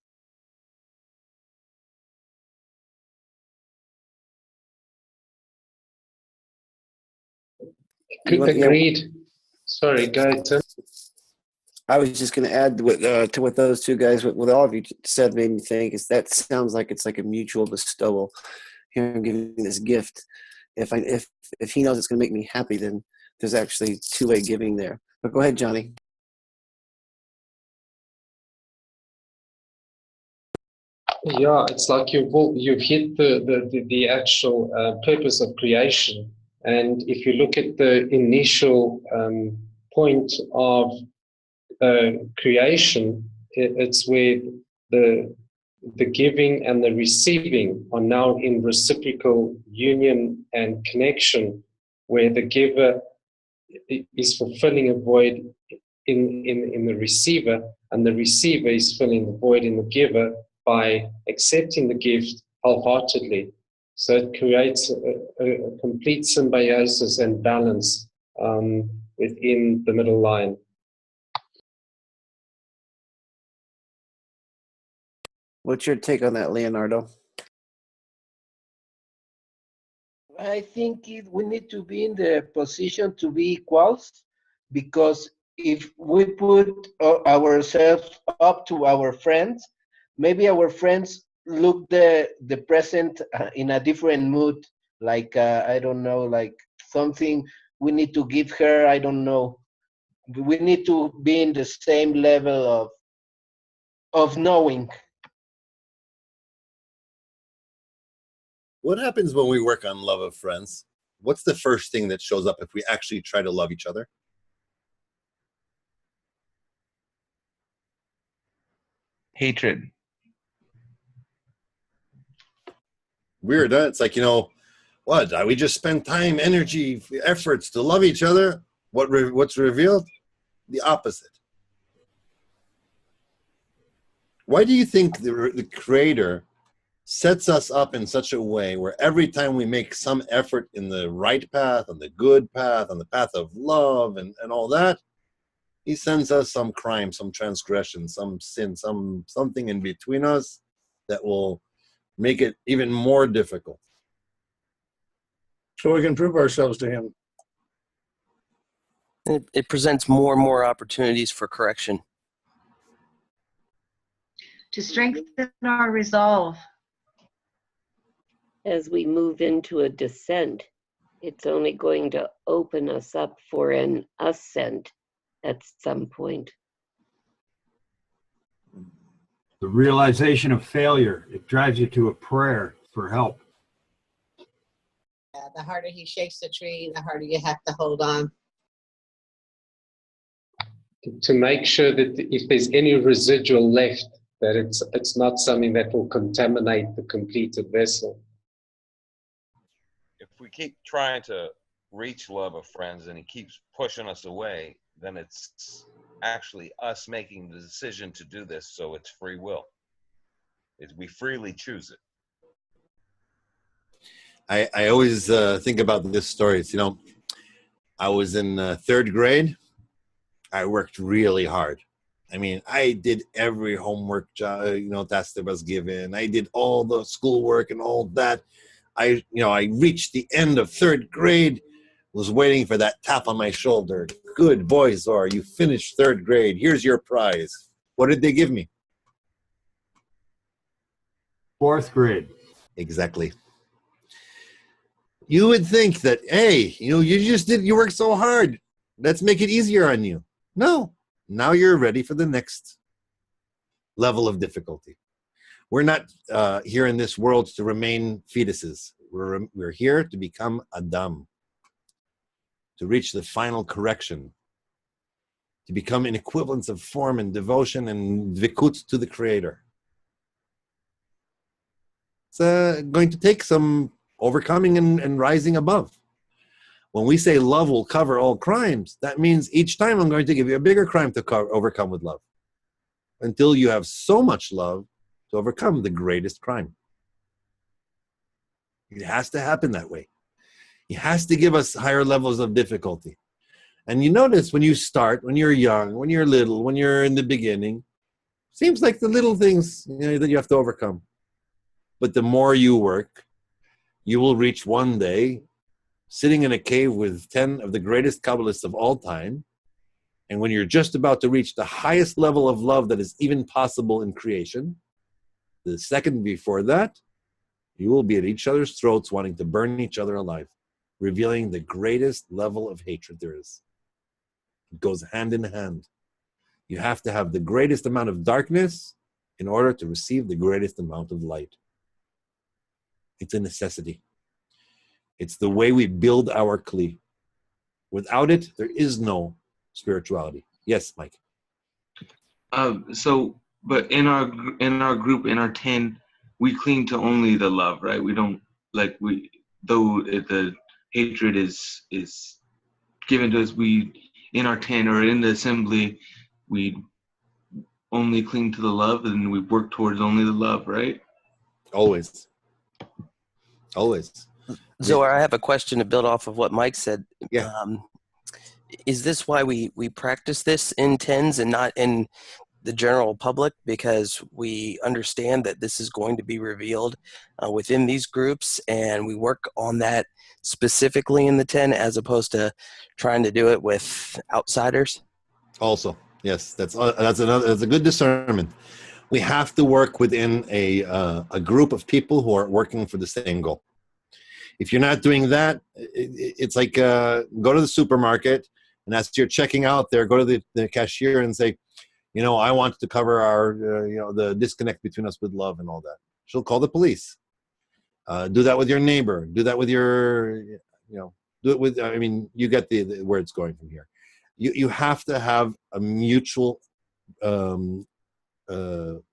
Agreed. Sorry, go ahead, Tim. I was just going to add to what those two guys, what all of you said, made me think is that sounds like it's like a mutual bestowal. Here I'm giving this gift. If he knows it's going to make me happy, then there's actually two-way giving there. But go ahead, Johnny. Yeah, it's like you've hit the actual purpose of creation. And if you look at the initial point of creation, it's where the giving and the receiving are now in reciprocal union and connection, where the giver is fulfilling a void in the receiver, and the receiver is filling the void in the giver by accepting the gift wholeheartedly. So it creates a complete symbiosis and balance within the middle line. What's your take on that, Leonardo? I think we need to be in the position to be equals, because if we put ourselves up to our friends, maybe our friends look the present in a different mood, like I don't know, like something we need to give her, I don't know. We need to be in the same level of knowing. What happens when we work on love of friends? What's the first thing that shows up if we actually try to love each other? Hatred. Weird, huh? It's like, what? We just spend time, energy, efforts to love each other. What's revealed? The opposite. Why do you think the Creator sets us up in such a way where every time we make some effort in the right path, on the good path, on the path of love and all that, he sends us some crime, some transgression, some sin, something in between us that will make it even more difficult. So we can prove ourselves to him. It presents more and more opportunities for correction. To strengthen our resolve. As we move into a descent, it's only going to open us up for an ascent at some point. The realization of failure, it drives you to a prayer for help. The harder he shakes the tree, the harder you have to hold on. To make sure that if there's any residual left, that it's not something that will contaminate the completed vessel. If we keep trying to reach love of friends and he keeps pushing us away, then it's actually us making the decision to do this, so it's free will. We freely choose it. I always think about this story. It's, you know, I was in third grade. I worked really hard. I mean, I did every homework job, task that was given. I did all the schoolwork and all that. I reached the end of third grade, was waiting for that tap on my shoulder. Good boy, Zor, you finished third grade. Here's your prize. What did they give me? Fourth grade. Exactly. You would think that, hey, you worked so hard. Let's make it easier on you. No, now you're ready for the next level of difficulty. We're not here in this world to remain fetuses. We're here to become Adam, to reach the final correction, to become an equivalence of form and devotion and dvikut to the Creator. It's going to take some overcoming and rising above. When we say love will cover all crimes, that means each time I'm going to give you a bigger crime to overcome with love, until you have so much love to overcome the greatest crime. It has to happen that way. He has to give us higher levels of difficulty. And you notice when you start, when you're young, when you're little, when you're in the beginning, seems like the little things that you have to overcome. But the more you work, you will reach one day sitting in a cave with 10 of the greatest Kabbalists of all time. And when you're just about to reach the highest level of love that is even possible in creation, the second before that, you will be at each other's throats wanting to burn each other alive, revealing the greatest level of hatred there is. It goes hand in hand. You have to have the greatest amount of darkness in order to receive the greatest amount of light. It's a necessity. It's the way we build our Kli. Without it, there is no spirituality. Yes, Mike. But in our group, in our 10, we cling to only the love, right? We don't though the hatred is given to us. We in our 10 or in the assembly, we only cling to the love, and we work towards only the love, right? Always. Zohar, I have a question to build off of what Mike said. Yeah. Is this why we practice this in 10s and not in the general public? Because we understand that this is going to be revealed within these groups, and we work on that specifically in the 10 as opposed to trying to do it with outsiders? Also, yes, that's a good discernment. We have to work within a group of people who are working for the same goal. If you're not doing that, it's like go to the supermarket, and as you're checking out there, go to the cashier and say, I want to cover our, the disconnect between us with love and all that. She'll call the police. Do that with your neighbor. Do that with your, do it with, you get where it's going from here. You have to have a mutual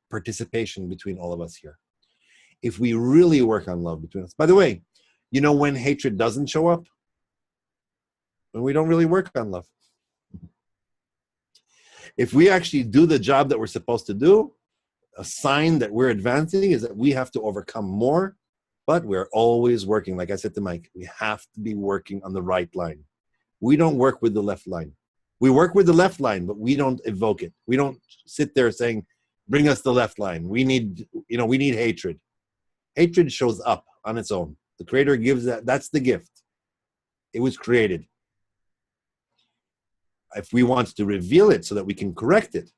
participation between all of us here. If we really work on love between us, by the way, when hatred doesn't show up? When we don't really work on love. If we actually do the job that we're supposed to do, a sign that we're advancing is that we have to overcome more, but we're always working. Like I said to Mike, we have to be working on the right line. We don't work with the left line. We work with the left line, but we don't evoke it. We don't sit there saying, bring us the left line. We need hatred. Hatred shows up on its own. The Creator gives that's the gift. It was created. If we want to reveal it so that we can correct it,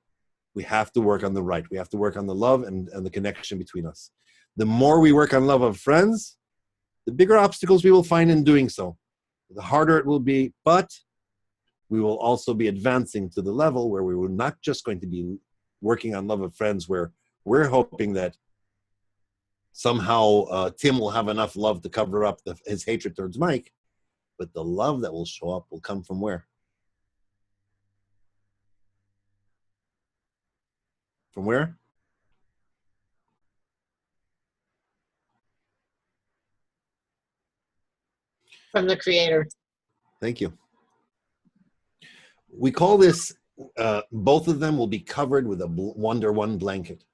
we have to work on the right. We have to work on the love and the connection between us. The more we work on love of friends, the bigger obstacles we will find in doing so. The harder it will be, but we will also be advancing to the level where we were not just going to be working on love of friends where We're hoping that somehow Tim will have enough love to cover up his hatred towards Mike, but the love that will show up will come from where? From where? From the Creator. Thank you. We call this, both of them will be covered with a Wonder One blanket.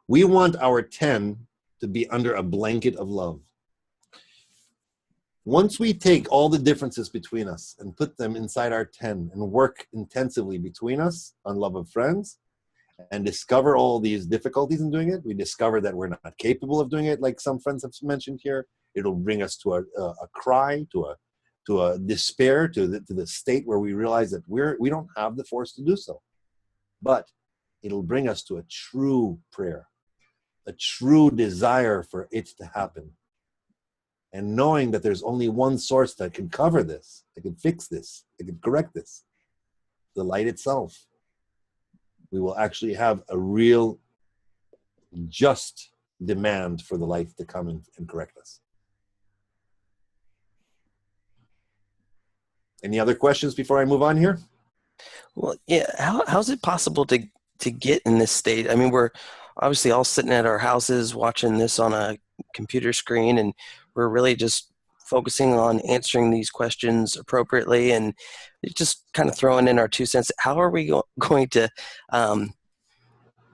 We want our 10 to be under a blanket of love. Once we take all the differences between us and put them inside our 10 and work intensively between us on love of friends and discover all these difficulties in doing it, we discover that we're not capable of doing it, like some friends have mentioned here. It'll bring us to a cry, to a despair, to the state where we realize that we don't have the force to do so. But it'll bring us to a true prayer, a true desire for it to happen. And knowing that there's only one source that can cover this, that can fix this, that can correct this, the light itself, we will actually have a real just demand for the light to come and correct us. Any other questions before I move on here? Well, yeah. How's it possible to get in this state? I mean, we're obviously all sitting at our houses watching this on a computer screen, and we're really just focusing on answering these questions appropriately and just kind of throwing in our 2 cents. How are we going to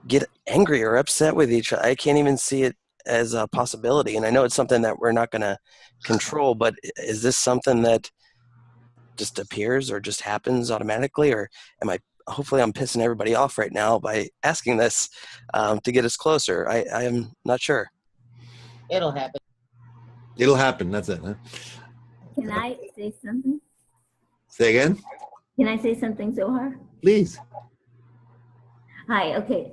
get angry or upset with each other? I can't even see it as a possibility. And I know it's something that we're not going to control, but is this something that just appears or just happens automatically? Or hopefully I'm pissing everybody off right now by asking this to get us closer. I am not sure. It'll happen. It'll happen. That's it. Huh? Can I say something? Say again? Can I say something, Zohar? Please. Hi. Okay.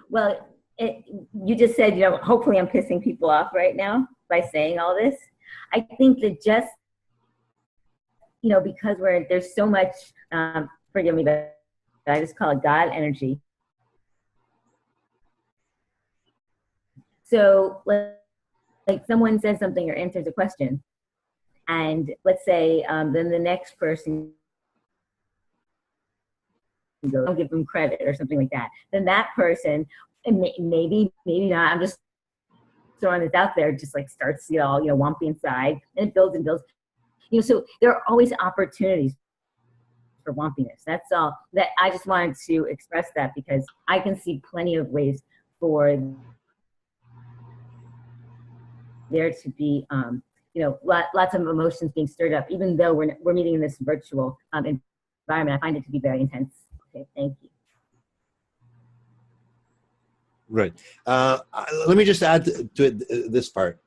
Well, you just said, hopefully I'm pissing people off right now by saying all this. I think that just, because there's so much, forgive me, but I just call it God energy. So like someone says something or answers a question, and let's say then the next person goes, don't give them credit or something like that. Then that person, and maybe not, I'm just throwing this out there, just like starts, wompy inside, and it builds and builds. So there are always opportunities for wompiness. That's all. That I just wanted to express that, because I can see plenty of ways for there to be, lots of emotions being stirred up, even though we're meeting in this virtual environment. I find it to be very intense. Okay, thank you. Right. Let me just add to it this part.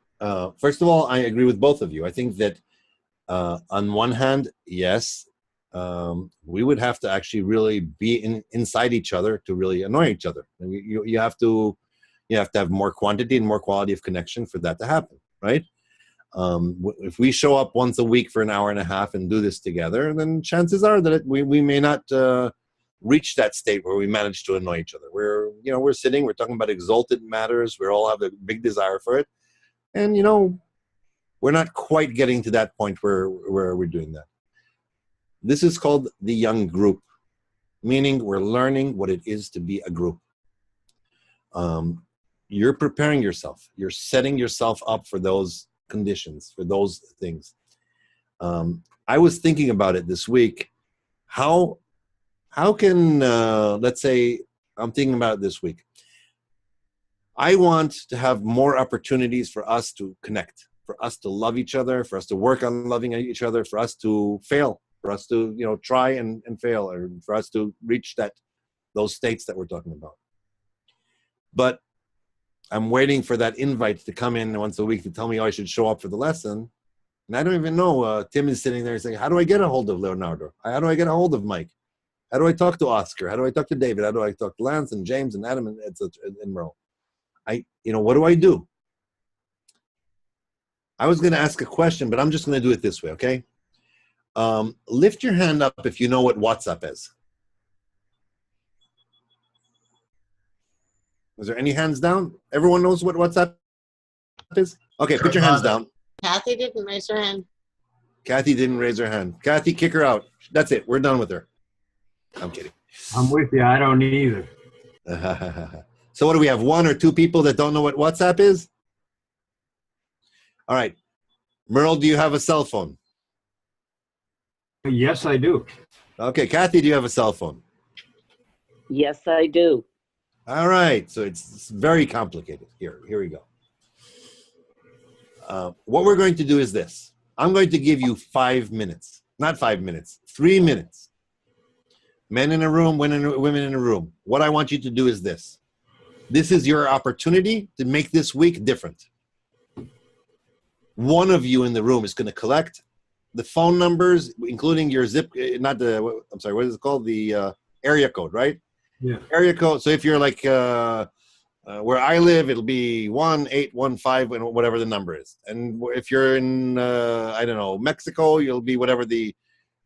First of all, I agree with both of you. I think that on one hand, yes, we would have to actually really be inside each other to really annoy each other. You have to have more quantity and more quality of connection for that to happen, right? If we show up once a week for an hour and a half and do this together, then chances are that we may not reach that state where we manage to annoy each other. We're sitting, we're talking about exalted matters, we all have a big desire for it, and we're not quite getting to that point where we're doing that. This is called the young group, meaning we're learning what it is to be a group. You're preparing yourself. You're setting yourself up for those conditions, for those things. I was thinking about it this week. How can, let's say, I'm thinking about it this week. I want to have more opportunities for us to connect, for us to love each other, for us to work on loving each other, for us to fail, for us to, try and fail, or for us to reach those states that we're talking about. But I'm waiting for that invite to come in once a week to tell me, I should show up for the lesson. And I don't even know. Tim is sitting there saying, how do I get a hold of Leonardo? How do I get a hold of Mike? How do I talk to Oscar? How do I talk to David? How do I talk to Lance and James and Adam and Merle? What do I do? I was going to ask a question, but I'm just going to do it this way, okay? Lift your hand up if you know what WhatsApp is. Is there any hands down? Everyone knows what WhatsApp is? Okay, put your hands down. Kathy didn't raise her hand. Kathy didn't raise her hand. Kathy, kick her out. That's it. We're done with her. I'm kidding. I'm with you. I don't either. So what do we have? 1 or 2 people that don't know what WhatsApp is? All right. Merle, do you have a cell phone? Yes, I do. Okay. Kathy, do you have a cell phone? Yes, I do. All right. So it's very complicated. Here we go. What we're going to do is this. I'm going to give you 5 minutes. Not 5 minutes. 3 minutes. Men in a room, women in a room. What I want you to do is this. This is your opportunity to make this week different. One of you in the room is going to collect the phone numbers, including your zip, not the, I'm sorry, what is it called? The area code, right? Yeah. Area code. So if you're like where I live, it'll be 1815 and whatever the number is. And if you're in, I don't know, Mexico, you'll be whatever the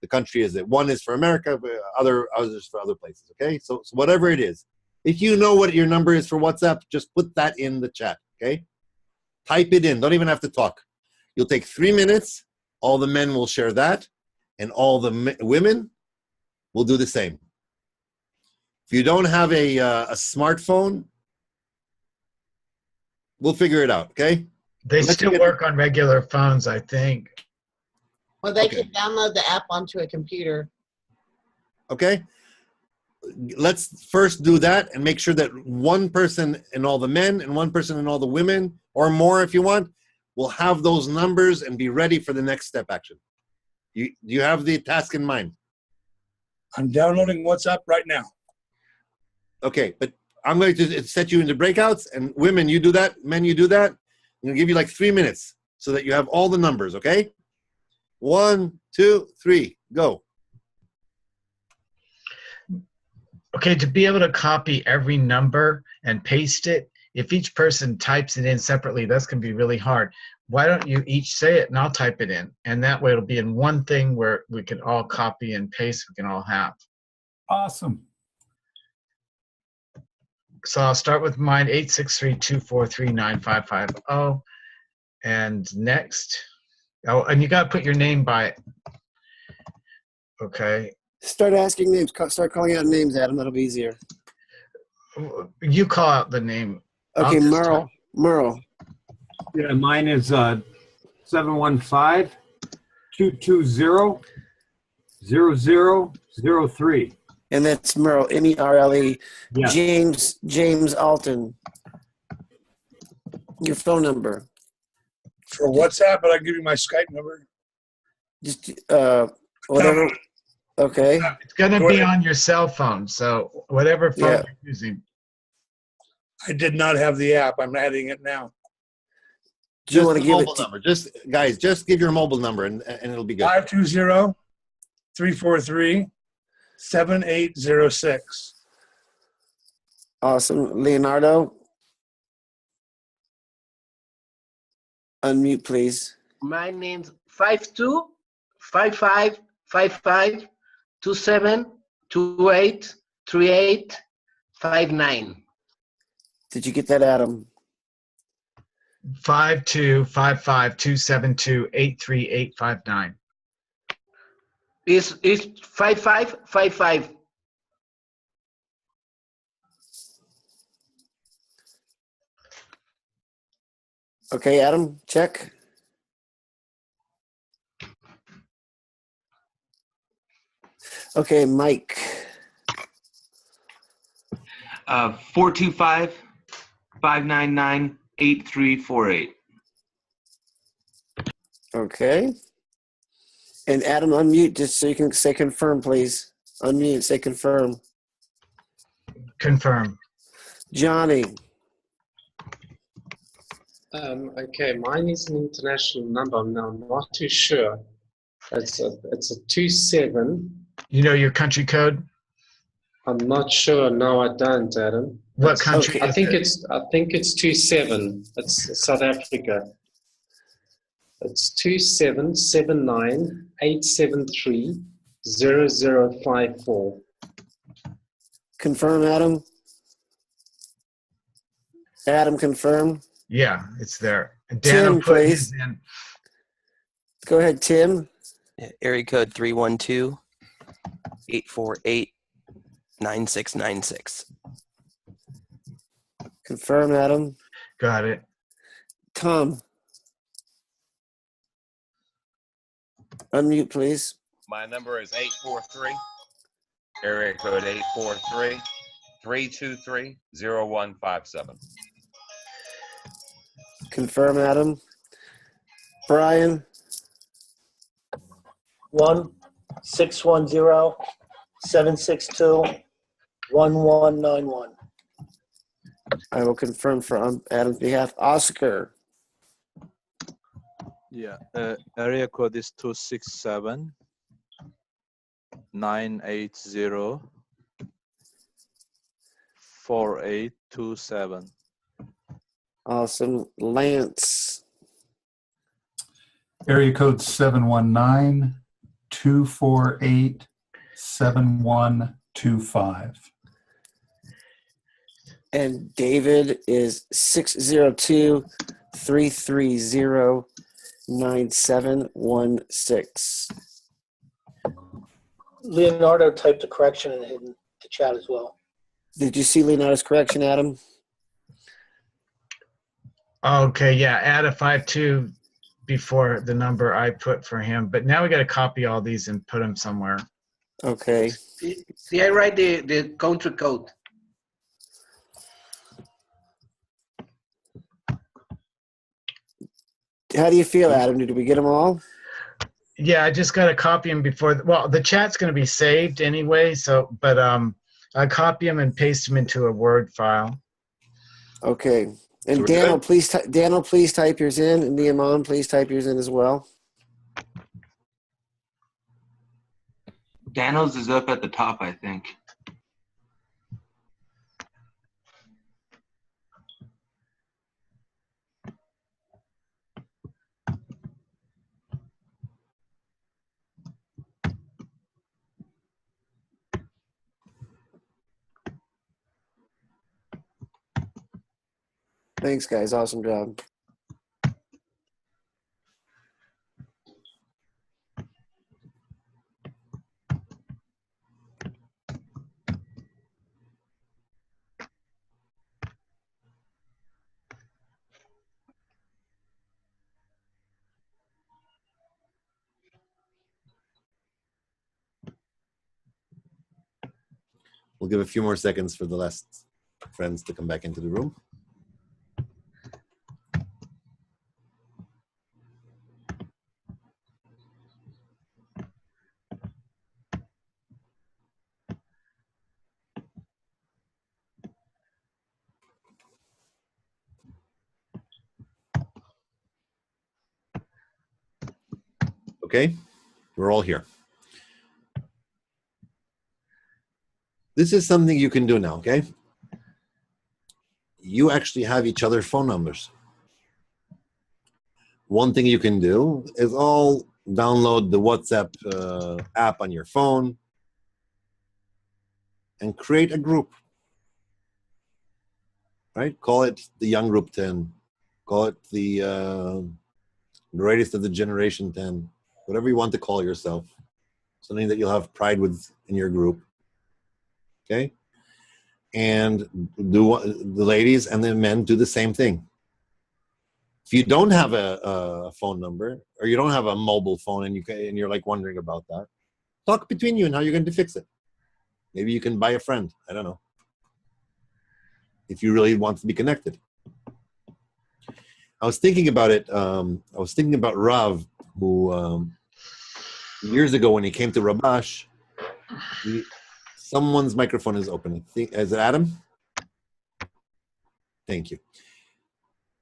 country is. That one is for America, but others for other places. Okay. So whatever it is, if you know what your number is for WhatsApp, just put that in the chat. Okay. Type it in. Don't even have to talk. You'll take 3 minutes. All the men will share that, and all the women will do the same. If you don't have a smartphone, we'll figure it out, okay? They still work on regular phones, I think. Well, they can download the app onto a computer. Okay? Let's first do that and make sure that one person and all the men and one person and all the women, or more if you want, will have those numbers and be ready for the next step action. Do you have the task in mind? I'm downloading WhatsApp right now. Okay, but I'm going to set you into breakouts, and women, you do that, men, you do that. I'm going to give you like 3 minutes so that you have all the numbers, okay? 1, 2, 3, go. Okay, to be able to copy every number and paste it, if each person types it in separately, that's going to be really hard. Why don't you each say it and I'll type it in? And that way it'll be in one thing where we can all copy and paste, we can all have. Awesome. So I'll start with mine, 863-243-9550. And next, oh, and you got to put your name by it. Okay. Start asking names. Start calling out names, Adam. That'll be easier. You call out the name. Okay, Merle. Yeah, mine is 715-220-0003. And that's Merle, M-E-R-L-E. Yeah. James Alton. Your phone number. For WhatsApp, but I'll give you my Skype number. Just whatever. Okay. It's going to be on your cell phone, so whatever phone you're using. I did not have the app. I'm adding it now. Do you Just want to the give mobile it number. Just guys, just give your mobile number and it'll be good. 520-343-7806. Awesome. Leonardo? Unmute, please. My name's 52555527283859. Did you get that, Adam? 5255-272-83859. It's 5555. Okay, Adam, check. Okay, Mike. 425-599-8348. Okay. And Adam, unmute just so you can say confirm, please. Unmute, say confirm. Confirm. Johnny. Okay, mine is an international number. I'm not too sure. It's a 27. You know your country code? I'm not sure. No, I don't, Adam. What country? I think it's 27. It's South Africa. It's 2779-873-0054. Confirm, Adam. Adam, confirm. Yeah, it's there. And Dan Tim, will put please. his in. Go ahead, Tim. Area code 312-848-9696. Confirm, Adam. Got it. Tom. Unmute, please. My number is 843, area code 843-323-0157. Confirm, Adam. Brian. 1-610-762-1191. I will confirm for Adam's behalf. Oscar. Yeah, area code is 267-980-4827. Awesome. Lance. Area code 719-248-7125. And David is 602-330-9716. Leonardo typed a correction in the chat as well. Did you see Leonardo's correction, Adam? Okay, yeah, add a 52 before the number I put for him. But now we got to copy all these and put them somewhere. Okay. See, I write the country code. How do you feel, Adam? Did we get them all? Yeah, I just got to copy them before. Well, the chat's going to be saved anyway. So, but I copy them and paste them into a Word file. Okay. And Daniel, please type yours in, and Neiman, please type yours in as well. Daniel's is up at the top, I think. Thanks, guys. Awesome job. We'll give a few more seconds for the last friends to come back into the room. Okay, we're all here. This is something you can do now, okay? You actually have each other's phone numbers. One thing you can do is all download the WhatsApp app on your phone and create a group, right? Call it the Young Group 10. Call it the greatest of the Generation 10. Whatever you want to call yourself. Something that you'll have pride with in your group. Okay? And the ladies and the men do the same thing. If you don't have a phone number, or you don't have a mobile phone and you're like wondering about that, talk between you and how you're going to fix it. Maybe you can buy a friend. I don't know. If you really want to be connected. I was thinking about it. I was thinking about Rav, who years ago when he came to Rabash, someone's microphone is open. Is it Adam? Thank you.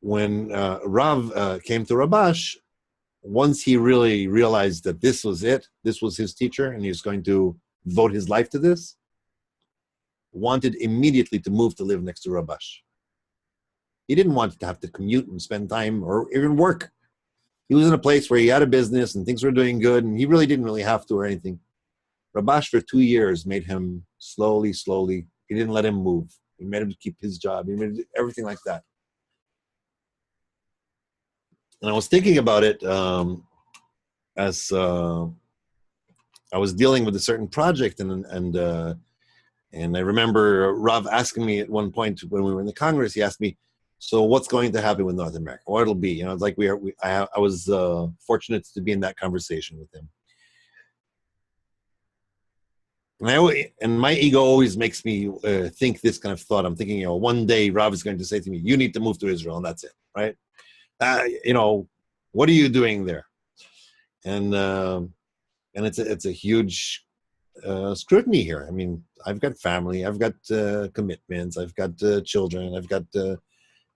When Rav came to Rabash, once he really realized that this was it, this was his teacher, and he was going to devote his life to this, wanted immediately to move to live next to Rabash. He didn't want to have to commute and spend time or even work. He was in a place where he had a business and things were doing good, and he really didn't really have to or anything. Rabash for 2 years made him slowly. He didn't let him move. He made him keep his job. He made everything like that. And I was thinking about it as I was dealing with a certain project, and I remember Rav asking me at one point when we were in the Congress, he asked me, so what's going to happen with North America? What it'll be? You know, it's like I was fortunate to be in that conversation with him. And my ego always makes me think this kind of thought. I'm thinking, you know, one day Rav is going to say to me, you need to move to Israel, and that's it, right? You know, what are you doing there? And it's a huge scrutiny here. I mean, I've got family, I've got commitments, I've got children, I've got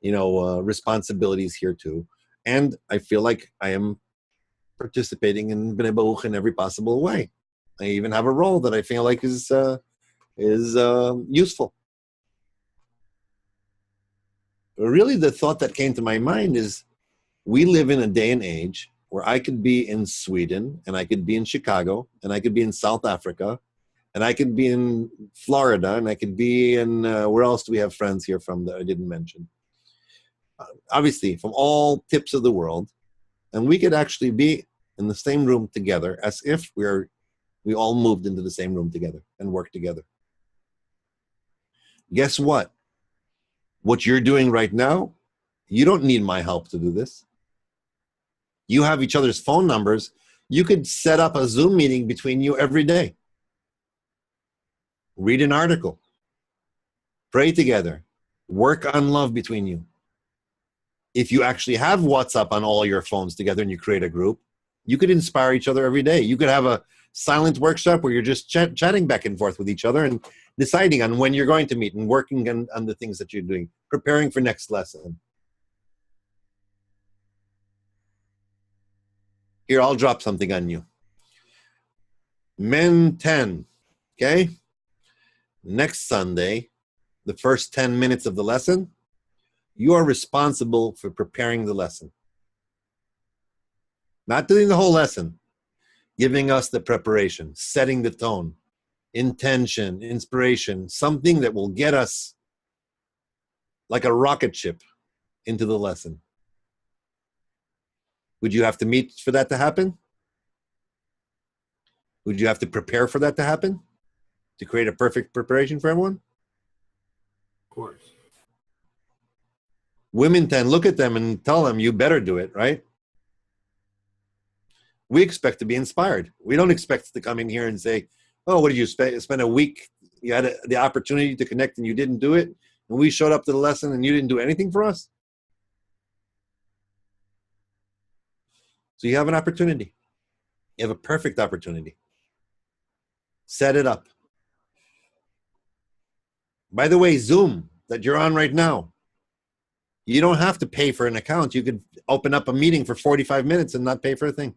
responsibilities here too, and I feel like I am participating in Bnei Baruch in every possible way. I even have a role that I feel like is useful. But really, the thought that came to my mind is, we live in a day and age where I could be in Sweden, and I could be in Chicago, and I could be in South Africa, and I could be in Florida, and I could be in, where else do we have friends here from that I didn't mention? Obviously, from all tips of the world, and we could actually be in the same room together as if we all moved into the same room together and worked together. Guess what? What you're doing right now, you don't need my help to do this. You have each other's phone numbers. You could set up a Zoom meeting between you every day. Read an article. Pray together. Work on love between you. If you actually have WhatsApp on all your phones together and you create a group, you could inspire each other every day. You could have a silent workshop where you're just chatting back and forth with each other and deciding on when you're going to meet and working on the things that you're doing, preparing for next lesson. Here, I'll drop something on you. Men 10, okay? Next Sunday, the first 10 minutes of the lesson, you are responsible for preparing the lesson. Not doing the whole lesson, giving us the preparation, setting the tone, intention, inspiration, something that will get us like a rocket ship into the lesson. Would you have to meet for that to happen? Would you have to prepare for that to happen? To create a perfect preparation for everyone? Of course. Women 10, look at them and tell them, you better do it, right? We expect to be inspired. We don't expect to come in here and say, oh, what did you spend a week? You had the opportunity to connect and you didn't do it. And we showed up to the lesson and you didn't do anything for us. So you have an opportunity. You have a perfect opportunity. Set it up. By the way, Zoom that you're on right now, you don't have to pay for an account. You could open up a meeting for 45 minutes and not pay for a thing.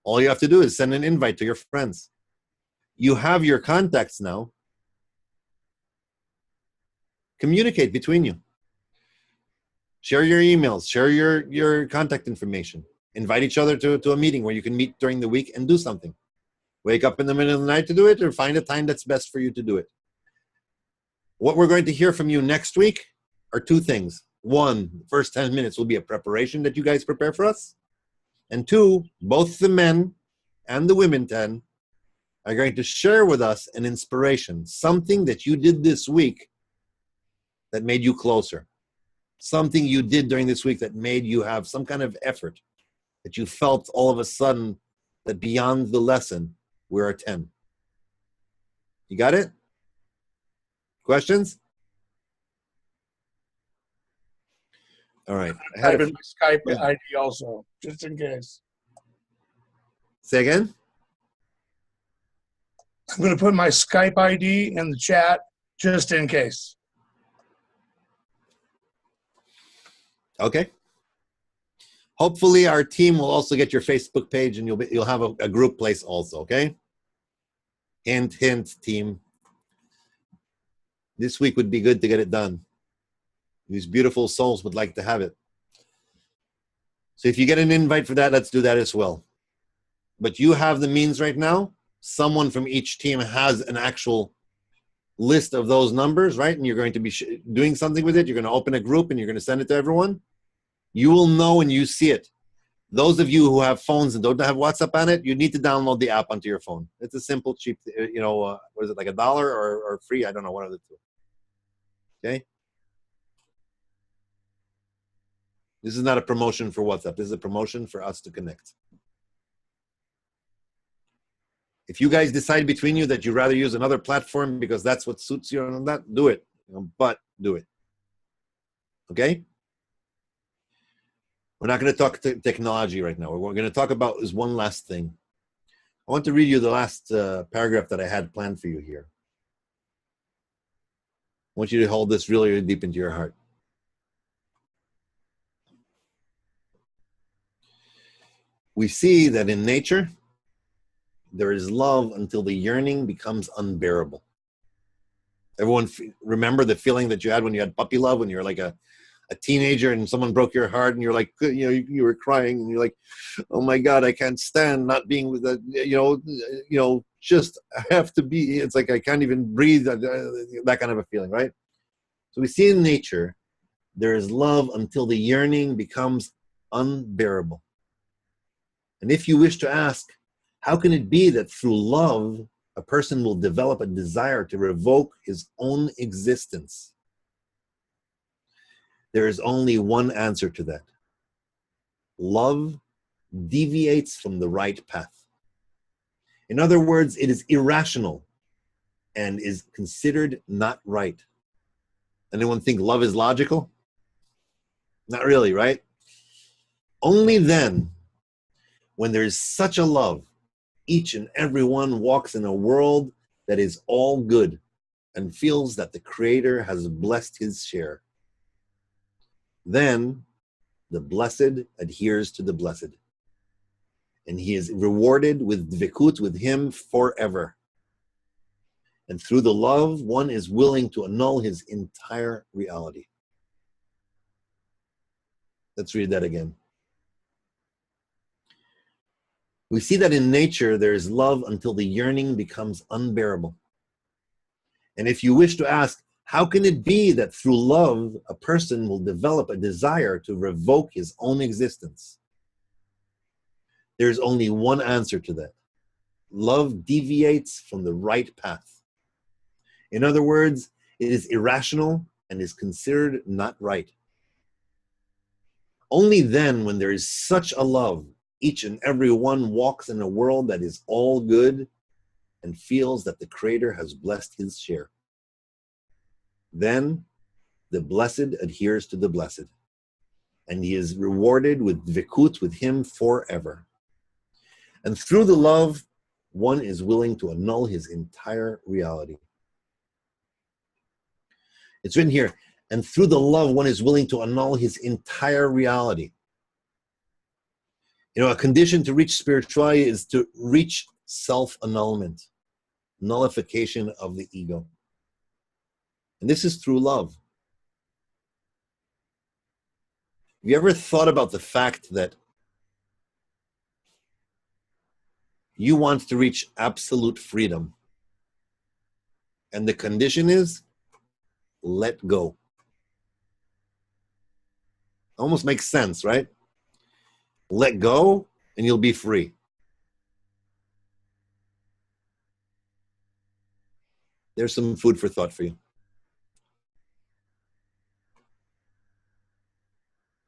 All you have to do is send an invite to your friends. You have your contacts now. Communicate between you. Share your emails, share your contact information. Invite each other to a meeting where you can meet during the week and do something. Wake up in the middle of the night to do it, or find a time that's best for you to do it. What we're going to hear from you next week are two things. One, the first 10 minutes will be a preparation that you guys prepare for us. And two, both the men and the women 10 are going to share with us an inspiration, something that you did this week that made you closer. Something you did during this week that made you have some kind of effort, that you felt all of a sudden that beyond the lesson, we're a 10. You got it? Questions? All right. I had Type in my Skype ID also, just in case. Say again? I'm going to put my Skype ID in the chat, just in case. Okay. Hopefully our team will also get your Facebook page and you'll have a group place also, okay? Hint, hint, team. This week would be good to get it done. These beautiful souls would like to have it. So if you get an invite for that, let's do that as well. But you have the means right now. Someone from each team has an actual list of those numbers, right? And you're going to be doing something with it. You're going to open a group and you're going to send it to everyone. You will know when you see it. Those of you who have phones and don't have WhatsApp on it, you need to download the app onto your phone. It's a simple, cheap, what is it, like $1 or free? I don't know, one of the two. Okay? This is not a promotion for WhatsApp. This is a promotion for us to connect. If you guys decide between you that you'd rather use another platform because that's what suits you and that, do it. But do it. Okay? We're not going to talk technology right now. What we're going to talk about is one last thing. I want to read you the last paragraph that I had planned for you here. I want you to hold this really, really deep into your heart. We see that in nature, there is love until the yearning becomes unbearable. Everyone remember the feeling that you had when you had puppy love, when you were like a teenager and someone broke your heart and you're like, you were crying and you're like, oh my God, I can't stand not being with that, just I have to be, it's like I can't even breathe, that kind of a feeling, right? So we see in nature, there is love until the yearning becomes unbearable. And if you wish to ask, how can it be that through love, a person will develop a desire to revoke his own existence? There is only one answer to that. Love deviates from the right path. In other words, it is irrational and is considered not right. Anyone think love is logical? Not really, right? Only then, when there is such a love, each and every one walks in a world that is all good and feels that the Creator has blessed his share. Then the blessed adheres to the blessed, and he is rewarded with dvekut with him forever. And through the love, one is willing to annul his entire reality. Let's read that again. We see that in nature, there is love until the yearning becomes unbearable. And if you wish to ask, how can it be that through love, a person will develop a desire to revoke his own existence? There's only one answer to that. Love deviates from the right path. In other words, it is irrational and is considered not right. Only then, when there is such a love, each and every one walks in a world that is all good and feels that the Creator has blessed his share. Then the blessed adheres to the blessed, and he is rewarded with dvekut with him forever. And through the love, one is willing to annul his entire reality. It's written here, and through the love, one is willing to annul his entire reality. A condition to reach spirituality is to reach self-annulment, nullification of the ego. And this is through love. Have you ever thought about the fact that you want to reach absolute freedom, and the condition is let go? Almost makes sense, right? Let go and you'll be free. There's some food for thought for you.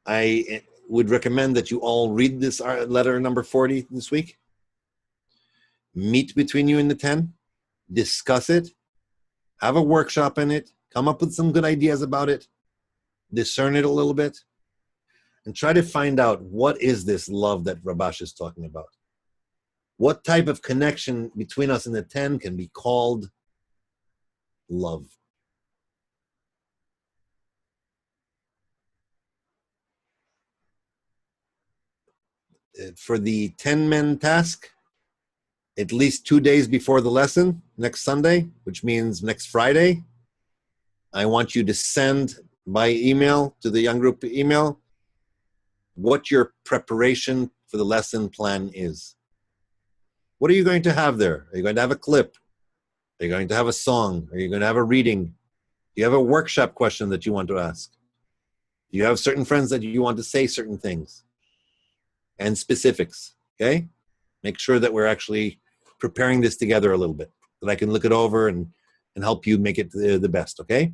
I would recommend that you all read this letter number 40 this week. Meet between you and the 10. Discuss it. Have a workshop in it. Come up with some good ideas about it. Discern it a little bit. And try to find out, what is this love that Rabash is talking about? What type of connection between us and the 10 can be called love? For the 10-men task, at least 2 days before the lesson, next Sunday, which means next Friday, I want you to send by email to the Young Group email what your preparation for the lesson plan is. What are you going to have there? Are you going to have a clip? Are you going to have a song? Are you going to have a reading? Do you have a workshop question that you want to ask? You have certain friends that you want to say certain things and specifics, okay? Make sure that we're actually preparing this together a little bit, that I can look it over and help you make it the best, okay?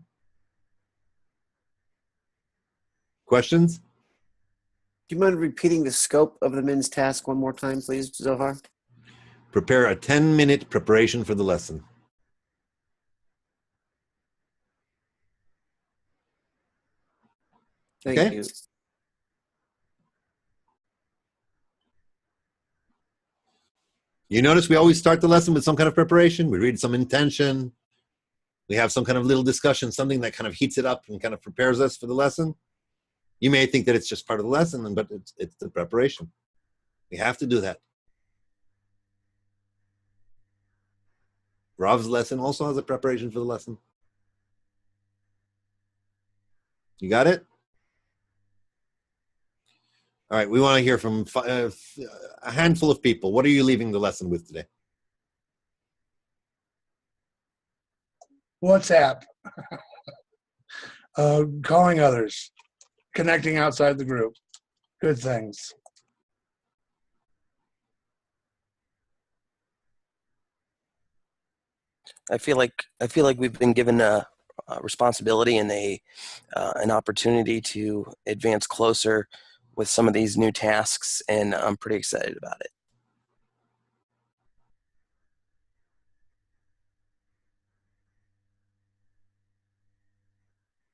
Questions? Do you mind repeating the scope of the men's task one more time, please, Zohar? Prepare a 10-minute preparation for the lesson. Thank you. You notice we always start the lesson with some kind of preparation. We read some intention. We have some kind of little discussion, something that kind of heats it up and kind of prepares us for the lesson. You may think that it's just part of the lesson, but it's the preparation. We have to do that. Rav's lesson also has a preparation for the lesson. You got it? All right, we want to hear from a handful of people. What are you leaving the lesson with today? WhatsApp. Calling others. Connecting outside the group. Good things. I feel like we've been given a responsibility and an opportunity to advance closer with some of these new tasks, and I'm pretty excited about it.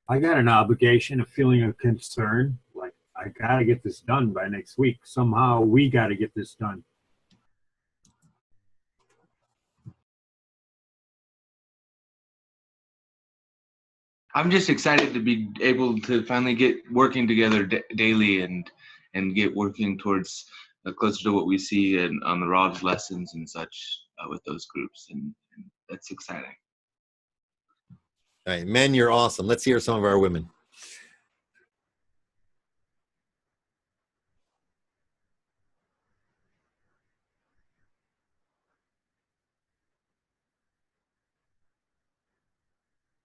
I got an obligation, a feeling of concern, like I gotta get this done by next week. Somehow we gotta get this done. I'm just excited to be able to finally get working together daily and get working towards closer to what we see on the Rav's lessons and such with those groups, and that's exciting. All right, men, you're awesome. Let's hear some of our women.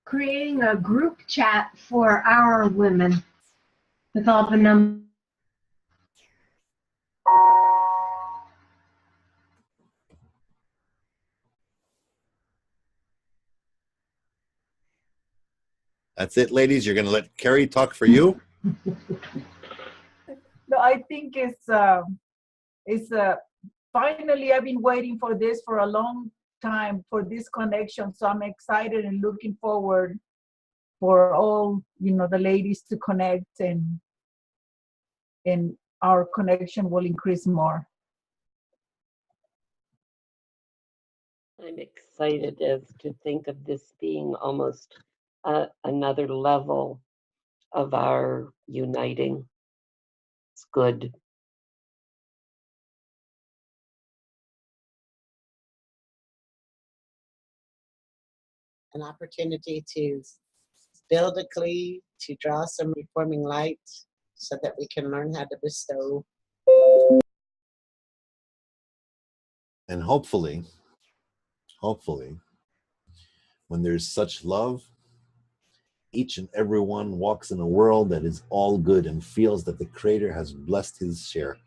Creating a group chat for our women with all the numbers. That's it, ladies. You're going to let Carrie talk for you? No, I think it's finally, I've been waiting for this for a long time, for this connection. So I'm excited and looking forward for all, the ladies to connect, and our connection will increase more. I'm excited as to think of this being almost another level of our uniting. It's good. An opportunity to biblically to draw some reforming light so that we can learn how to bestow. And hopefully, when there's such love, each and every one walks in a world that is all good and feels that the Creator has blessed his share.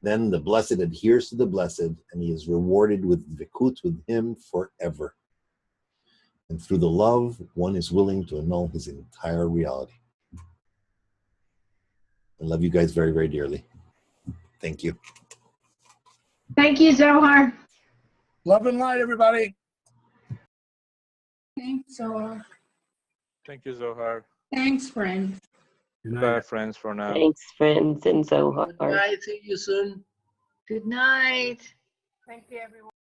Then the blessed adheres to the blessed, and he is rewarded with dvikut with him forever. And through the love, one is willing to annul his entire reality. I love you guys very, very dearly. Thank you. Thank you, Zohar. Love and light, everybody. Thanks, Zohar. Thank you, Zohar. Thanks, friends. Goodbye, friends, for now. Thanks, friends, and Zohar. Bye. See you soon. Good night. Thank you, everyone.